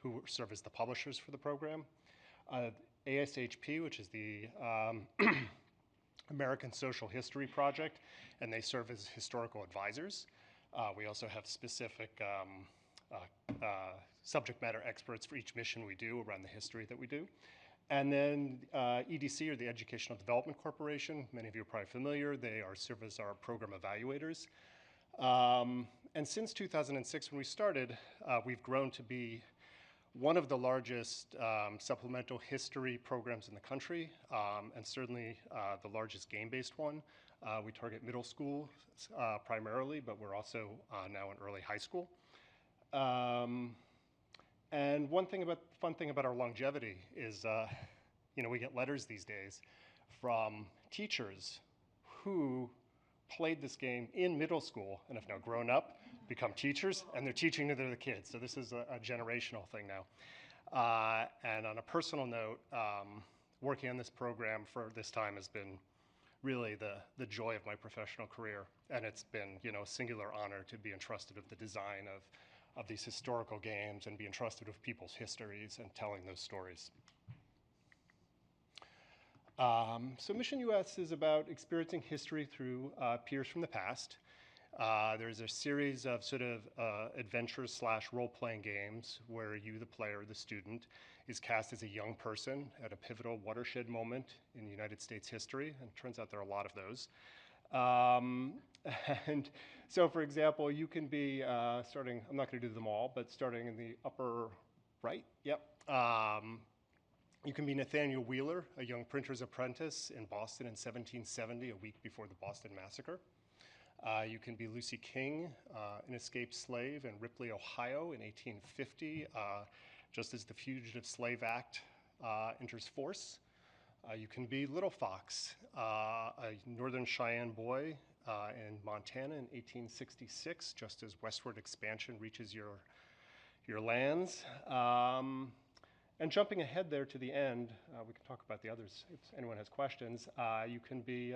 who serve as the publishers for the program. ASHP, which is the American Social History Project, and they serve as historical advisors. We also have specific subject matter experts for each mission we do around the history that we do. And then EDC, or the Educational Development Corporation, many of you are probably familiar. They serve as our program evaluators. And since 2006, when we started, we've grown to be one of the largest supplemental history programs in the country, and certainly the largest game-based one. We target middle school primarily, but we're also now in early high school. And fun thing about our longevity is, we get letters these days from teachers who played this game in middle school and have now grown up, become teachers, and they're teaching to their kids. So this is a generational thing now. And on a personal note, working on this program for this time has been really the joy of my professional career. And it's been, a singular honor to be entrusted with the design of these historical games and be entrusted with people's histories and telling those stories. So Mission US is about experiencing history through peers from the past. There's a series of sort of adventures / role-playing games where you, the player, the student, is cast as a young person at a pivotal watershed moment in United States history, and it turns out there are a lot of those. And so, for example, you can be starting, I'm not going to do them all, but starting in the upper right, yep. You can be Nathaniel Wheeler, a young printer's apprentice in Boston in 1770, a week before the Boston Massacre. You can be Lucy King, an escaped slave in Ripley, Ohio in 1850, just as the Fugitive Slave Act enters force. You can be Little Fox, a Northern Cheyenne boy in Montana in 1866, just as westward expansion reaches your lands. And jumping ahead there to the end, we can talk about the others if anyone has questions. You can be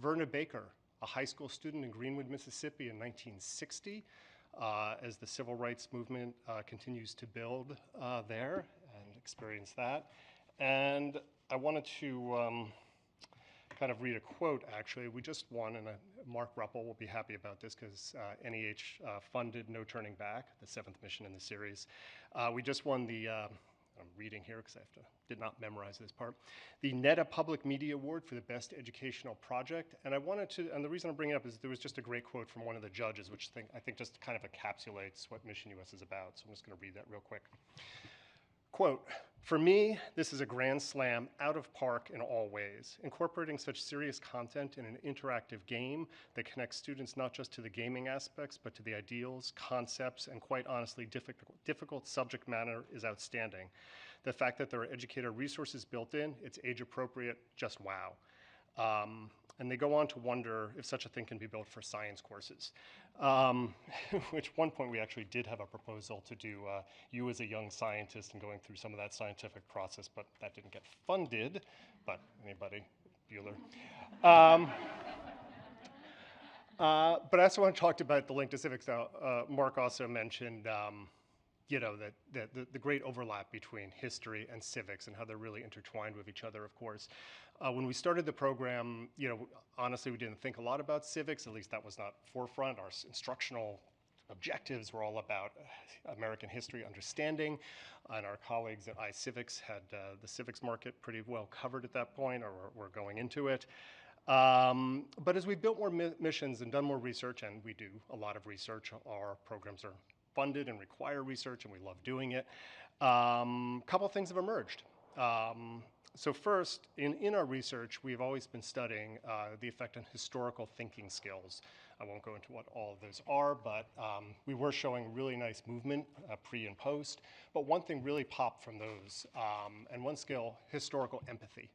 Verna Baker, a high school student in Greenwood, Mississippi in 1960, as the civil rights movement continues to build there, and experience that. And I wanted to kind of read a quote, actually. We just won, and Mark Ruppel will be happy about this because NEH funded No Turning Back, the 7th mission in the series. We just won the, I'm reading here because did not memorize this part, the NETA Public Media Award for the Best Educational Project. And I wanted to, and the reason I'm bringing it up is there was just a great quote from one of the judges, which I think just kind of encapsulates what Mission US is about. So I'm just going to read that real quick. Quote, "For me, this is a grand slam out of park in all ways, incorporating such serious content in an interactive game that connects students not just to the gaming aspects, but to the ideals, concepts, and quite honestly, difficult subject matter is outstanding. The fact that there are educator resources built in, it's age appropriate, just wow." And they go on to wonder if such a thing can be built for science courses, which one point we actually did have a proposal to do you as a young scientist and going through some of that scientific process, but that didn't get funded. But anybody, Bueller? But I also want to talk about the link to civics now. Mark also mentioned you know, that the great overlap between history and civics and how they're really intertwined with each other, of course. When we started the program, you know, honestly, we didn't think a lot about civics, at least that was not forefront. Our instructional objectives were all about American history understanding, and our colleagues at iCivics had the civics market pretty well covered at that point, or were going into it. But as we built more missions and done more research, and we do a lot of research, our programs are funded and require research, and we love doing it. Couple things have emerged. So first, in our research, we've always been studying the effect on historical thinking skills. I won't go into what all of those are, but we were showing really nice movement pre and post. But one thing really popped from those, and one skill, historical empathy.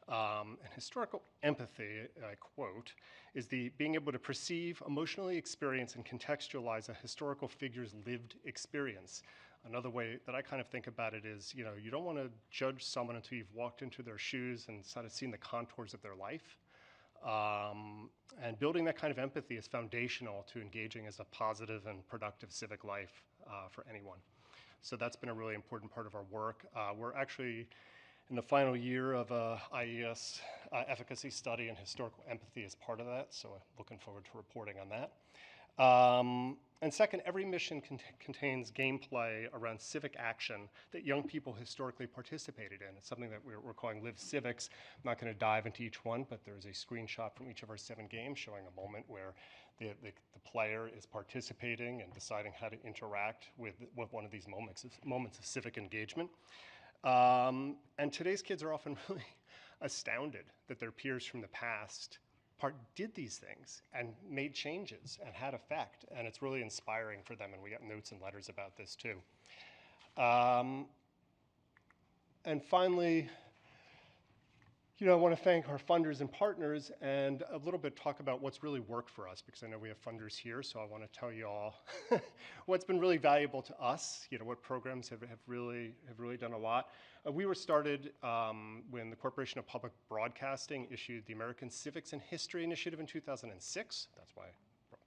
And historical empathy, I quote, is the being able to perceive, emotionally experience, and contextualize a historical figure's lived experience. Another way that I kind of think about it is, you know, you don't want to judge someone until you've walked into their shoes and sort of seen the contours of their life. And building that kind of empathy is foundational to engaging as a positive and productive civic life for anyone. So that's been a really important part of our work. We're actually in the final year of a IES efficacy study, and historical empathy is part of that, so I'm looking forward to reporting on that. And second, every mission contains gameplay around civic action that young people historically participated in. It's something that we're calling Live Civics. I'm not going to dive into each one, but there's a screenshot from each of our 7 games showing a moment where the player is participating and deciding how to interact with one of these moments of civic engagement. And today's kids are often really astounded that their peers from the past did these things and made changes and had effect, and it's really inspiring for them, and we got notes and letters about this too. And finally, you know, I want to thank our funders and partners, and a little bit talk about what's really worked for us, because I know we have funders here, so I want to tell you all what's been really valuable to us, you know, what programs have really done a lot. We were started when the Corporation of Public Broadcasting issued the American Civics and History Initiative in 2006. That's why it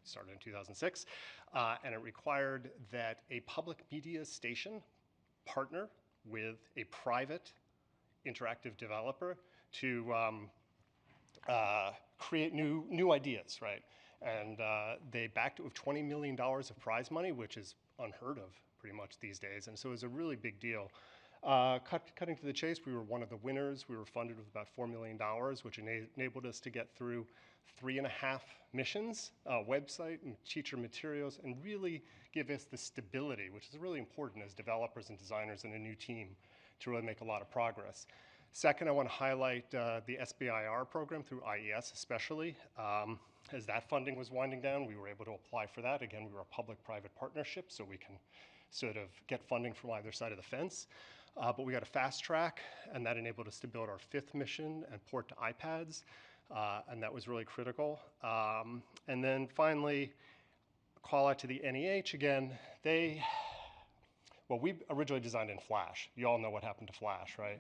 started in 2006. And it required that a public media station partner with a private interactive developer to create new ideas, right? And they backed it with $20 million of prize money, which is unheard of pretty much these days. And so it was a really big deal. Cutting to the chase, we were one of the winners. We were funded with about $4 million, which enabled us to get through 3.5 missions, website and teacher materials, and really give us the stability, which is really important as developers and designers and a new team to really make a lot of progress. Second, I want to highlight the SBIR program through IES especially. As that funding was winding down, we were able to apply for that. Again, we were a public-private partnership, so we can sort of get funding from either side of the fence. but we got a fast track, and that enabled us to build our 5th mission and port to iPads, and that was really critical. And then finally, call out to the NEH again. We originally designed in Flash. You all know what happened to Flash, right?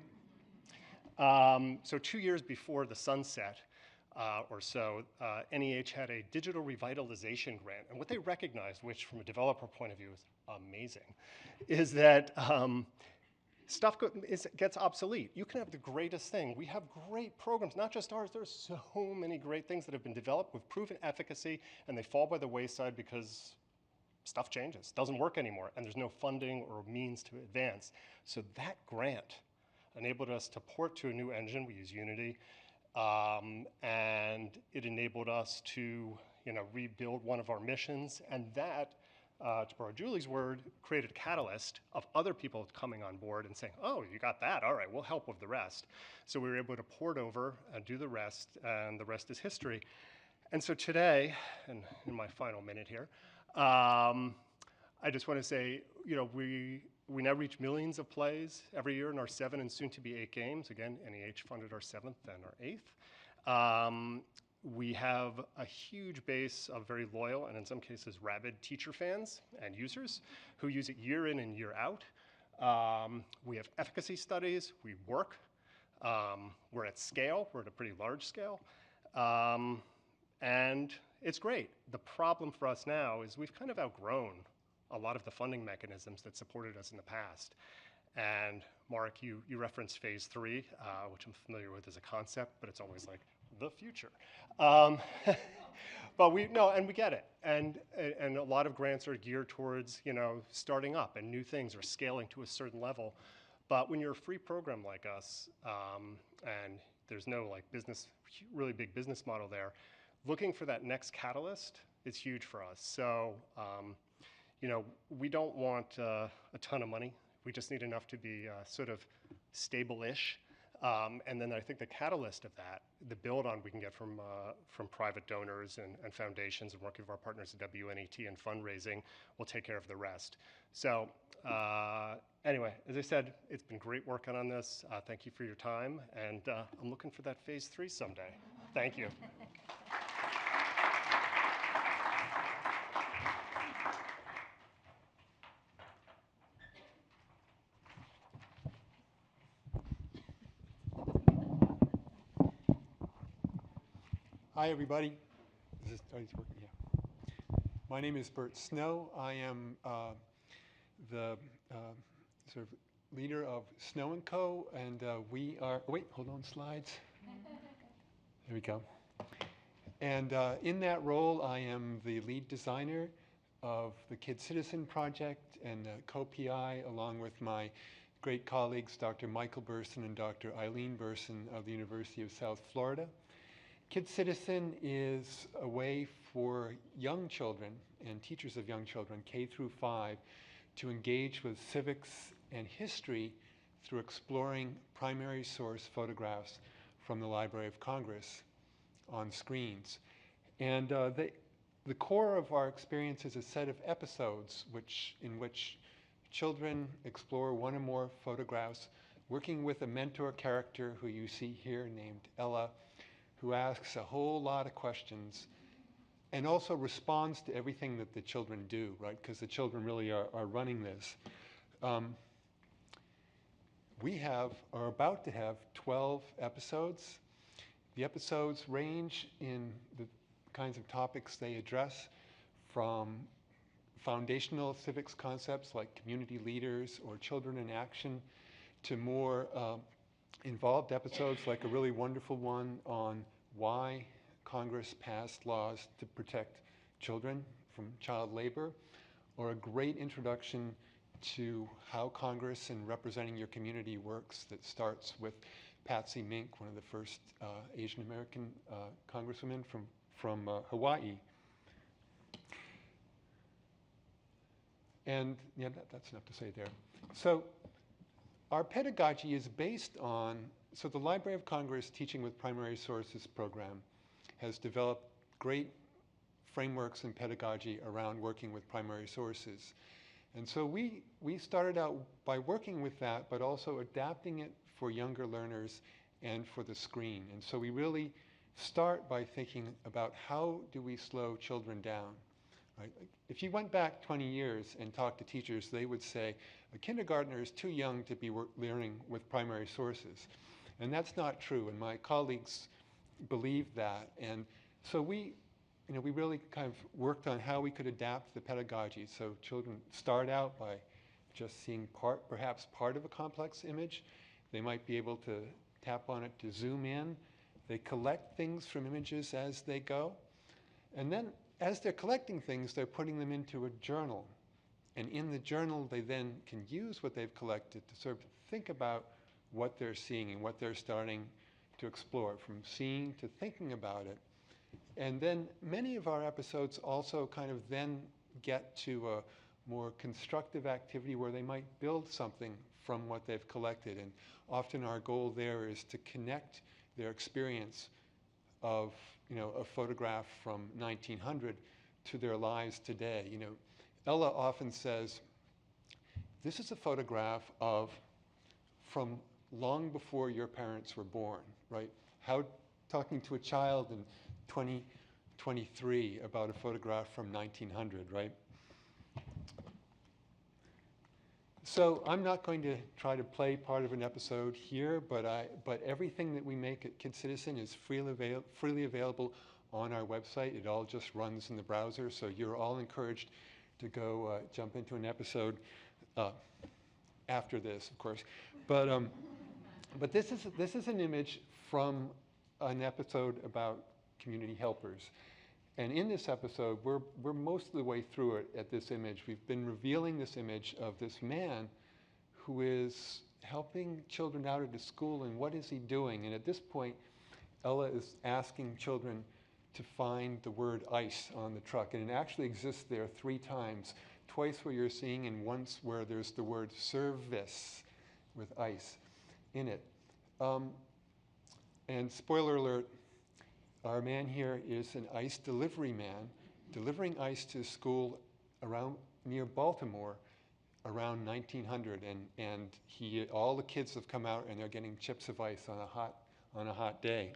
So 2 years before the sunset or so, NEH had a digital revitalization grant. And what they recognized, which from a developer point of view is amazing, is that stuff gets obsolete. You can have the greatest thing. We have great programs, not just ours. There's so many great things that have been developed with proven efficacy, and they fall by the wayside because stuff changes, doesn't work anymore, and there's no funding or means to advance. So that grant enabled us to port to a new engine. We use Unity, and it enabled us to rebuild one of our missions, and that, to borrow Julie's word, created a catalyst of other people coming on board and saying, oh, you got that, all right, we'll help with the rest. So we were able to port over and do the rest, and the rest is history. And so today, and in my final minute here, I just want to say, we now reach millions of plays every year in our 7 and soon to be 8 games. Again, NEH funded our 7th and our 8th. We have a huge base of very loyal and in some cases rabid teacher fans and users who use it year in and year out. We have efficacy studies, we work, we're at scale, we're at a pretty large scale, and it's great. The problem for us now is we've kind of outgrown a lot of the funding mechanisms that supported us in the past. And Mark, you referenced phase 3, which I'm familiar with as a concept, but it's always like the future. But we get it. And a lot of grants are geared towards, starting up and new things or scaling to a certain level. But when you're a free program like us, and there's no really big business model there, looking for that next catalyst is huge for us. So, we don't want a ton of money. We just need enough to be sort of stable-ish. And then I think the catalyst of that, the build-on we can get from private donors and foundations and working with our partners at WNET and fundraising will take care of the rest. So anyway, as I said, it's been great working on this. Thank you for your time. And I'm looking for that phase 3 someday. Thank you. Hi, everybody. Is this working? Yeah. My name is Bert Snow. I am the sort of leader of Snow & Co. And we are, wait, hold on, slides. There we go. And in that role, I am the lead designer of the Kid Citizen Project and co-PI, along with my great colleagues, Dr. Michael Burson and Dr. Eileen Burson of the University of South Florida. Kid Citizen is a way for young children and teachers of young children, K through 5, to engage with civics and history through exploring primary source photographs from the Library of Congress on screens. And the core of our experience is a set of episodes in which children explore one or more photographs, working with a mentor character who you see here named Ella, who asks a whole lot of questions and also responds to everything that the children do, right? Because the children really are running this. We are about to have 12 episodes. The episodes range in the kinds of topics they address, from foundational civics concepts like community leaders or children in action, to more involved episodes like a really wonderful one on why Congress passed laws to protect children from child labor, or a great introduction to how Congress and representing your community works that starts with Patsy Mink, one of the first Asian American congresswomen from Hawaii. And yeah, that's enough to say there. So our pedagogy is based on, so the Library of Congress Teaching with Primary Sources program has developed great frameworks and pedagogy around working with primary sources. And so we started out by working with that, but also adapting it for younger learners and for the screen. And so we really start by thinking about how do we slow children down. Right? If you went back 20 years and talked to teachers, they would say a kindergartner is too young to be learning with primary sources. And that's not true, and my colleagues believe that. And so we really kind of worked on how we could adapt the pedagogy. So children start out by just seeing perhaps part of a complex image. They might be able to tap on it to zoom in. They collect things from images as they go. And then as they're collecting things, they're putting them into a journal. And in the journal, they then can use what they've collected to sort of think about what they're seeing and what they're starting to explore, from seeing to thinking about it. And then many of our episodes also kind of then get to a more constructive activity where they might build something from what they've collected. And often our goal there is to connect their experience of a photograph from 1900 to their lives today. Ella often says, this is a photograph from long before your parents were born, right? How talking to a child in 2023 about a photograph from 1900, right? So I'm not going to try to play part of an episode here, but everything that we make at Kid Citizen is freely available on our website. It all just runs in the browser, so you're all encouraged to go jump into an episode after this, of course. But this is an image from an episode about community helpers. And in this episode, we're most of the way through it at this image. We've been revealing this image of this man who is helping children out at a school, and what is he doing? And at this point, Ella is asking children to find the word ice on the truck. And it actually exists there 3 times, twice where you're seeing and once where there's the word service with ice in it. And spoiler alert, our man here is an ice delivery man, delivering ice to school around near Baltimore around 1900, and all the kids have come out and they're getting chips of ice on a hot day.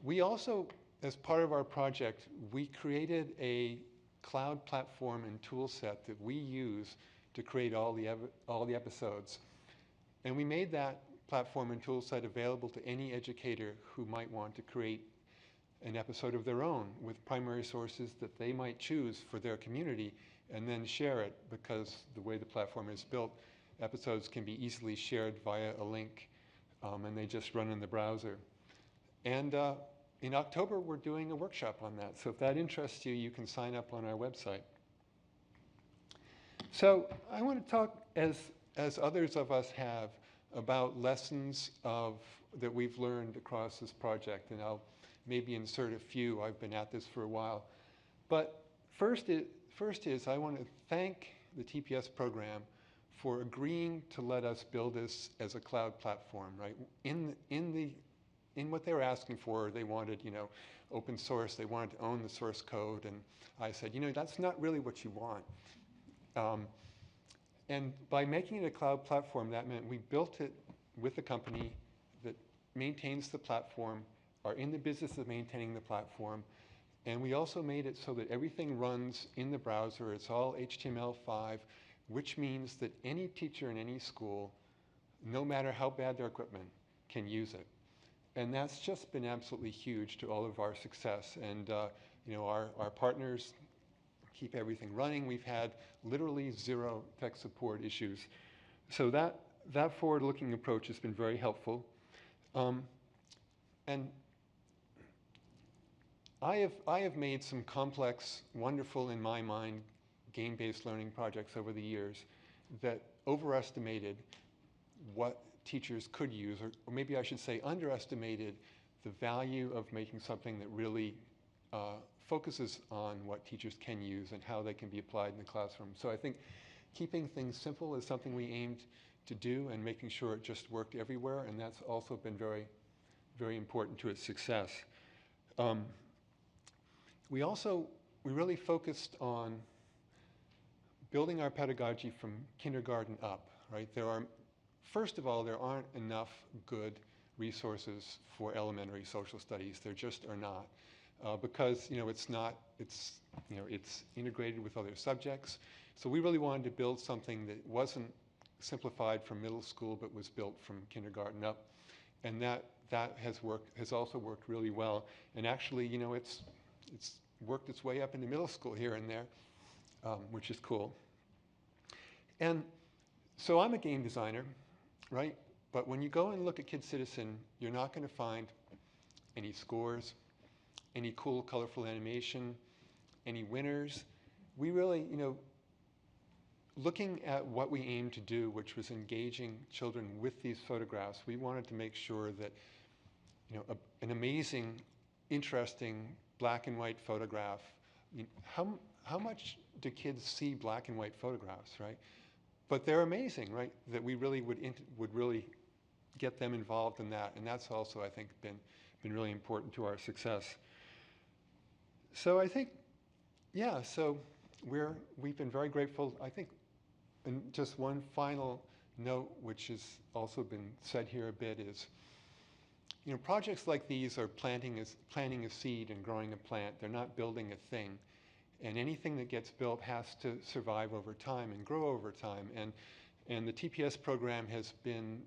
We also, as part of our project, we created a cloud platform and tool set that we use to create all the episodes, and we made that platform and tool set available to any educator who might want to create an episode of their own with primary sources that they might choose for their community and then share it, because the way the platform is built, episodes can be easily shared via a link, and they just run in the browser. And in October, we're doing a workshop on that. So if that interests you, you can sign up on our website. So I want to talk, as others of us have, about lessons that we've learned across this project, and I'll maybe insert a few. I've been at this for a while. But first is I want to thank the TPS program for agreeing to let us build this as a cloud platform, right? In what they were asking for, they wanted, open source. They wanted to own the source code, and I said, that's not really what you want. And by making it a cloud platform, that meant we built it with a company that maintains the platform, are in the business of maintaining the platform, and we also made it so that everything runs in the browser. It's all HTML5, which means that any teacher in any school, no matter how bad their equipment, can use it. And that's just been absolutely huge to all of our success. And our partners keep everything running. We've had literally 0 tech support issues. So that forward-looking approach has been very helpful. And I have made some complex, wonderful, in my mind, game-based learning projects over the years that overestimated what teachers could use, or maybe I should say underestimated the value of making something that really focuses on what teachers can use and how they can be applied in the classroom. So I think keeping things simple is something we aimed to do, and making sure it just worked everywhere, and that's also been very, very important to its success. We also we really focused on building our pedagogy from kindergarten up, right? First of all, there aren't enough good resources for elementary social studies. There just are not, because it's integrated with other subjects. So we really wanted to build something that wasn't simplified from middle school, but was built from kindergarten up, and that has also worked really well. And actually, it's worked its way up into middle school here and there, which is cool. And so I'm a game designer, right? But when you go and look at Kid Citizen, you're not going to find any scores, any cool, colorful animation, any winners. We really, looking at what we aimed to do, which was engaging children with these photographs, we wanted to make sure that, an amazing, interesting black and white photograph. How much do kids see black and white photographs, right? But they're amazing, right? That we really would really get them involved in that, and that's also, I think, been really important to our success. So I think, yeah. So we've been very grateful. I think, and just one final note, which has also been said here a bit, is, projects like these are planting a seed and growing a plant. They're not building a thing. And anything that gets built has to survive over time and grow over time. And the TPS program has been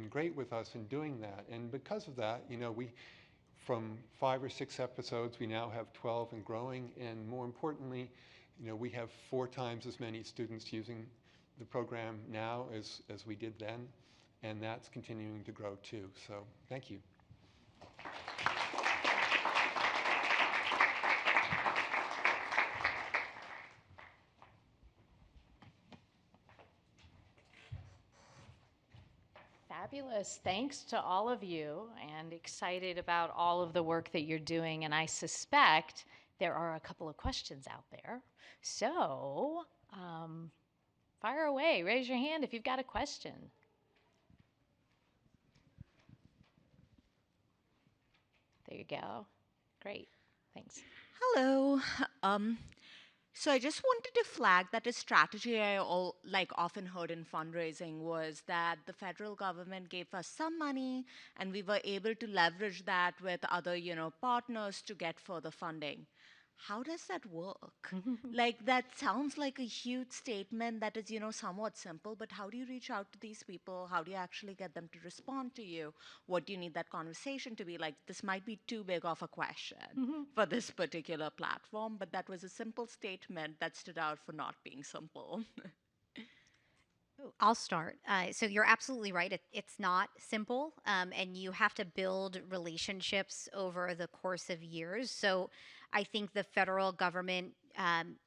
great with us in doing that. And because of that, from 5 or 6 episodes, we now have 12 and growing. And more importantly, we have 4 times as many students using the program now as we did then. And that's continuing to grow too. So thank you. Fabulous. Thanks to all of you, and excited about all of the work that you're doing. And I suspect there are a couple of questions out there. So fire away. Raise your hand if you've got a question. There you go. Great. Thanks. Hello. So I just wanted to flag that a strategy I often heard in fundraising was that the federal government gave us some money and we were able to leverage that with other, partners to get further funding. How does that work? That sounds like a huge statement that is, somewhat simple, but how do you reach out to these people? How do you actually get them to respond to you? What do you need that conversation to be like? This might be too big of a question for this particular platform, but that was a simple statement that stood out for not being simple. I'll start. So you're absolutely right. It's not simple, and you have to build relationships over the course of years. So I think the federal government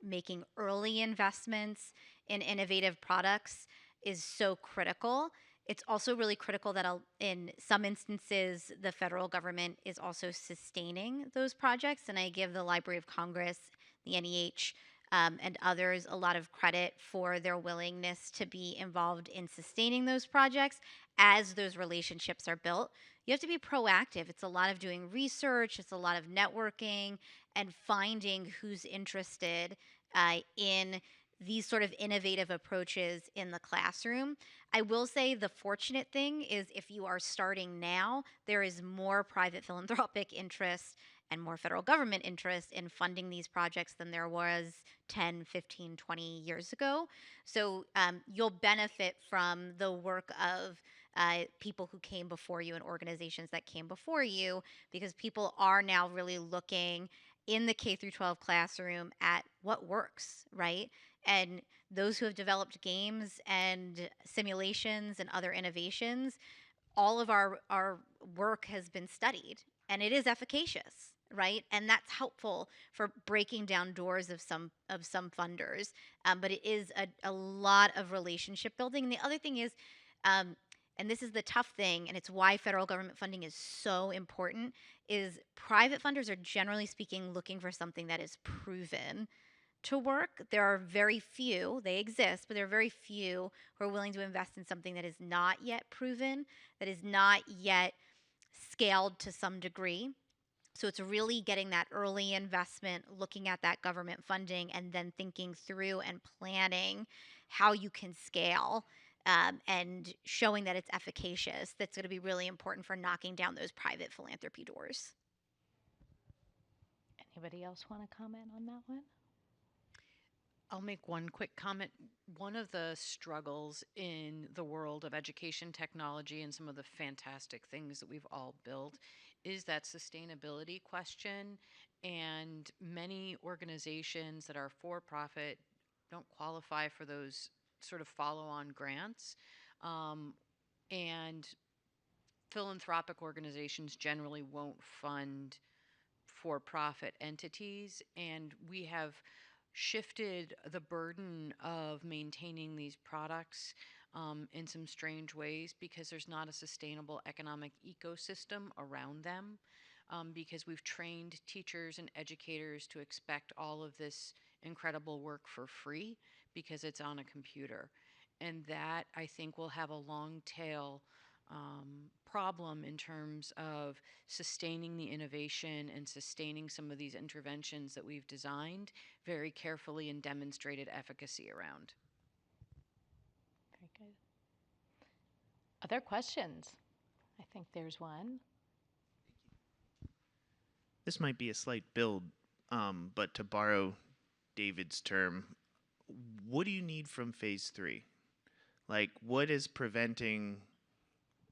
making early investments in innovative products is so critical. It's also really critical that in some instances, the federal government is also sustaining those projects. And I give the Library of Congress, the NEH, and others a lot of credit for their willingness to be involved in sustaining those projects as those relationships are built. You have to be proactive. It's a lot of doing research, it's a lot of networking, and finding who's interested in these sort of innovative approaches in the classroom. I will say the fortunate thing is if you are starting now, there is more private philanthropic interest and more federal government interest in funding these projects than there was 10, 15, 20 years ago. So you'll benefit from the work of people who came before you and organizations that came before you, because people are now really looking in the K through 12 classroom at what works, right? And those who have developed games and simulations and other innovations, all of our work has been studied, and it is efficacious, right? And that's helpful for breaking down doors of some funders. But it is a lot of relationship building. And the other thing is, and this is the tough thing, and it's why federal government funding is so important, is private funders are generally speaking looking for something that is proven to work. There are very few, they exist, but there are very few who are willing to invest in something that is not yet proven, that is not yet scaled to some degree. So it's really getting that early investment, looking at that government funding, and then thinking through and planning how you can scale and showing that it's efficacious. That's going to be really important for knocking down those private philanthropy doors. Anybody else want to comment on that one? I'll make one quick comment. One of the struggles in the world of education technology and some of the fantastic things that we've all built is that sustainability question. And many organizations that are for profit don't qualify for those sort of follow on grants. And philanthropic organizations generally won't fund for profit entities. And we have shifted the burden of maintaining these products in some strange ways because there's not a sustainable economic ecosystem around them, because we've trained teachers and educators to expect all of this incredible work for free because it's on a computer. And that, I think, will have a long tail problem in terms of sustaining the innovation and sustaining some of these interventions that we've designed very carefully and demonstrated efficacy around. Very good. Other questions? I think there's one. This might be a slight build, but to borrow David's term, what do you need from phase 3? Like, what is preventing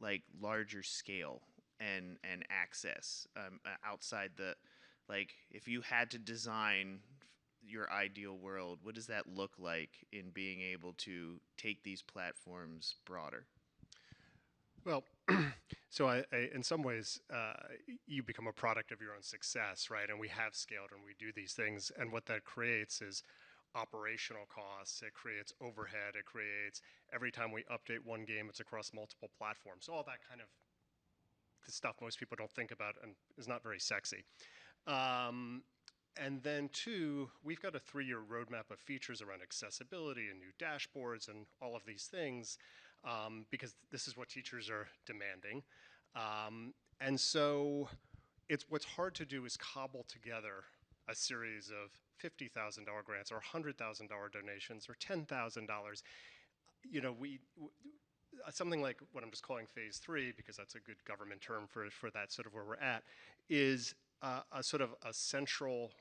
like larger scale and access outside the, like, if you had to design your ideal world, what does that look like in being able to take these platforms broader? Well, so I in some ways, you become a product of your own success, right? And we have scaled and we do these things. And what that creates is operational costs. It creates overhead. It creates, every time we update one game, it's across multiple platforms. All that kind of the stuff most people don't think about and is not very sexy. And then two, we've got a 3-year roadmap of features around accessibility and new dashboards and all of these things, because this is what teachers are demanding. And so what's hard to do is cobble together a series of $50,000 grants or $100,000 donations or $10,000. You know, something like what I'm just calling phase 3, because that's a good government term for that sort of where we're at, is a sort of a central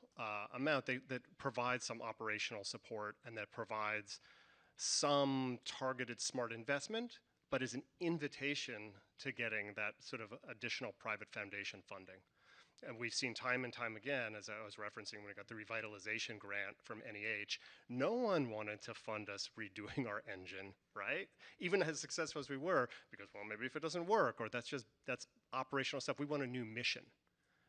amount that provides some operational support and that provides some targeted smart investment, but is an invitation to getting that sort of additional private foundation funding. And we've seen time and time again, as I was referencing when we got the revitalization grant from NEH, no one wanted to fund us redoing our engine, right? Even as successful as we were, because, well, maybe if it doesn't work, or that's operational stuff, we want a new mission.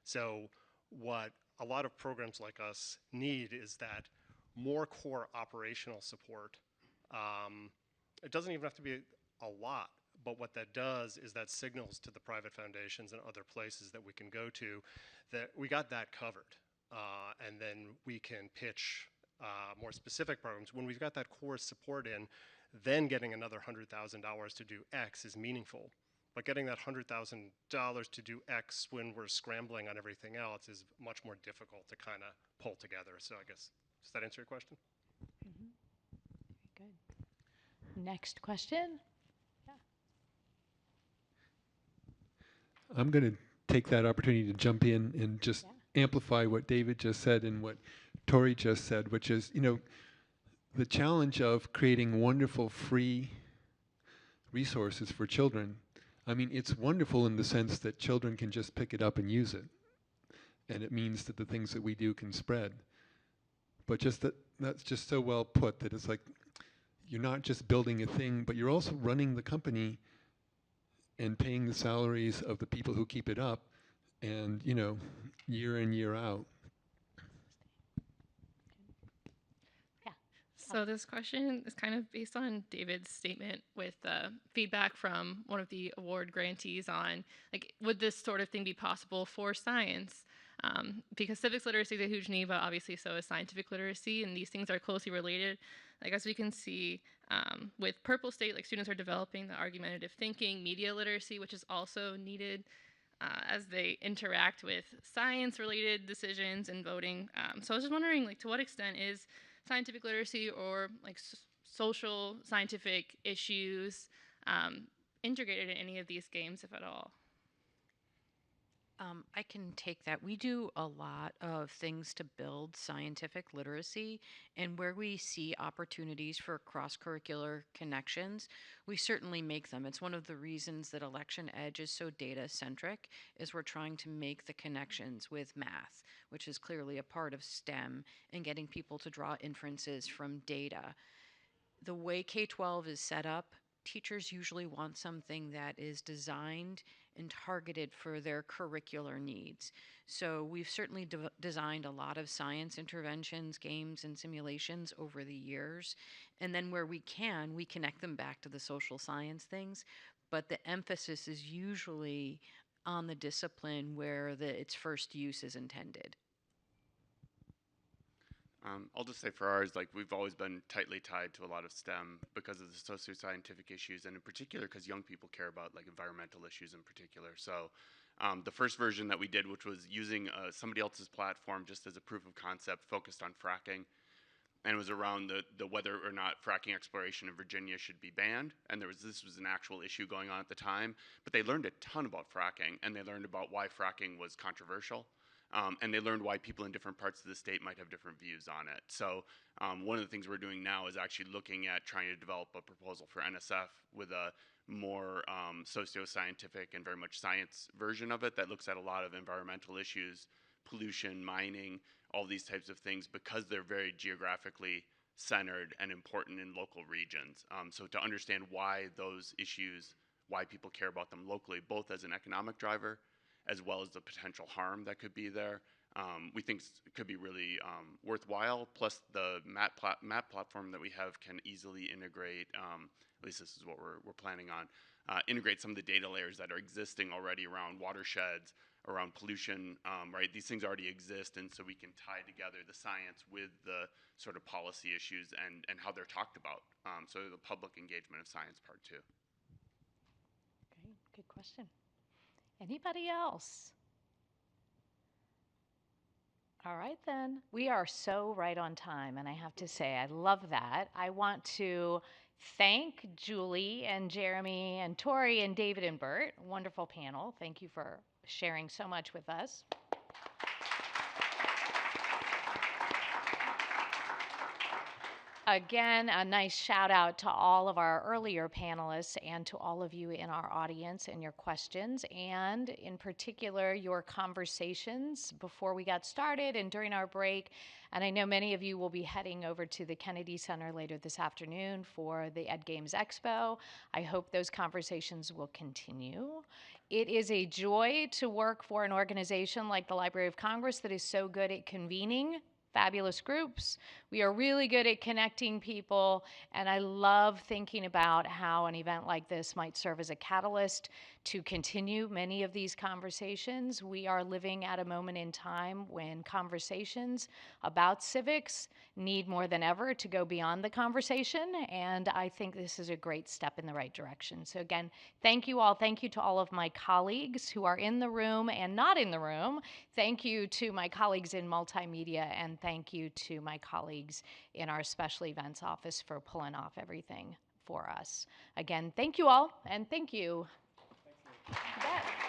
So what a lot of programs like us need is that more core operational support. It doesn't even have to be a lot, but what that does is that signals to the private foundations and other places that we can go to that we got that covered. And then we can pitch more specific programs. When we've got that core support in, then getting another $100,000 to do X is meaningful. But getting that $100,000 to do X when we're scrambling on everything else is much more difficult to kind of pull together. So I guess, does that answer your question? Mm-hmm. Very good. Next question. I'm going to take that opportunity to jump in and just amplify what David just said and what Tori just said, which is, you know, the challenge of creating wonderful free resources for children. I mean, it's wonderful in the sense that children can just pick it up and use it. And it means that the things that we do can spread. But just that's just so well put that it's like, you're not just building a thing, but you're also running the company and paying the salaries of the people who keep it up, and, you know, year in, year out. So this question is kind of based on David's statement with feedback from one of the award grantees on, like, would this sort of thing be possible for science? Because civics literacy is a huge need, but obviously so is scientific literacy, and these things are closely related. Like, as we can see with Purple State, like, students are developing the argumentative thinking, media literacy, which is also needed. as they interact with science-related decisions and voting. So I was just wondering, like, to what extent is scientific literacy or like social scientific issues integrated in any of these games, if at all? I can take that. We do a lot of things to build scientific literacy, and where we see opportunities for cross curricular connections, we certainly make them. It's one of the reasons that Election Edge is so data centric, is we're trying to make the connections with math, which is clearly a part of STEM, and getting people to draw inferences from data. The way K-12 is set up, teachers usually want something that is designed and targeted for their curricular needs. So we've certainly designed a lot of science interventions, games, and simulations over the years. And then where we can, we connect them back to the social science things. But the emphasis is usually on the discipline where its first use is intended. I'll just say for ours, like, we've always been tightly tied to a lot of STEM because of the socio-scientific issues, and in particular because young people care about like environmental issues in particular. So the first version that we did, which was using somebody else's platform just as a proof of concept, focused on fracking, and it was around the whether or not fracking exploration in Virginia should be banned. And this was an actual issue going on at the time, but they learned a ton about fracking, and they learned about why fracking was controversial. And they learned why people in different parts of the state might have different views on it. So one of the things we're doing now is actually looking at trying to develop a proposal for NSF with a more socio-scientific and very much science version of it that looks at a lot of environmental issues, pollution, mining, all these types of things, because they're very geographically centered and important in local regions. So to understand why those issues, why people care about them locally, both as an economic driver as well as the potential harm that could be there, we think could be really worthwhile. Plus the map platform that we have can easily integrate, at least this is what we're planning on, integrate some of the data layers that are existing already around watersheds, around pollution, right? These things already exist, and so we can tie together the science with the sort of policy issues and how they're talked about. So the public engagement of science part two. Great, good question. Anybody else? All right, then. We are so right on time, and I have to say, I love that. I want to thank Julie and Jeremy and Tori and David and Bert. Wonderful panel. Thank you for sharing so much with us. Again, a nice shout out to all of our earlier panelists and to all of you in our audience and your questions, and in particular your conversations before we got started and during our break. And I know many of you will be heading over to the Kennedy Center later this afternoon for the Ed Games Expo. I hope those conversations will continue. It is a joy to work for an organization like the Library of Congress that is so good at convening fabulous groups. We are really good at connecting people, and I love thinking about how an event like this might serve as a catalyst to continue many of these conversations. We are living at a moment in time when conversations about civics need more than ever to go beyond the conversation, and I think this is a great step in the right direction. So again, thank you all. Thank you to all of my colleagues who are in the room and not in the room. Thank you to my colleagues in multimedia, and thank you to my colleagues in our special events office for pulling off everything for us. Again, thank you all, and thank you. You bet.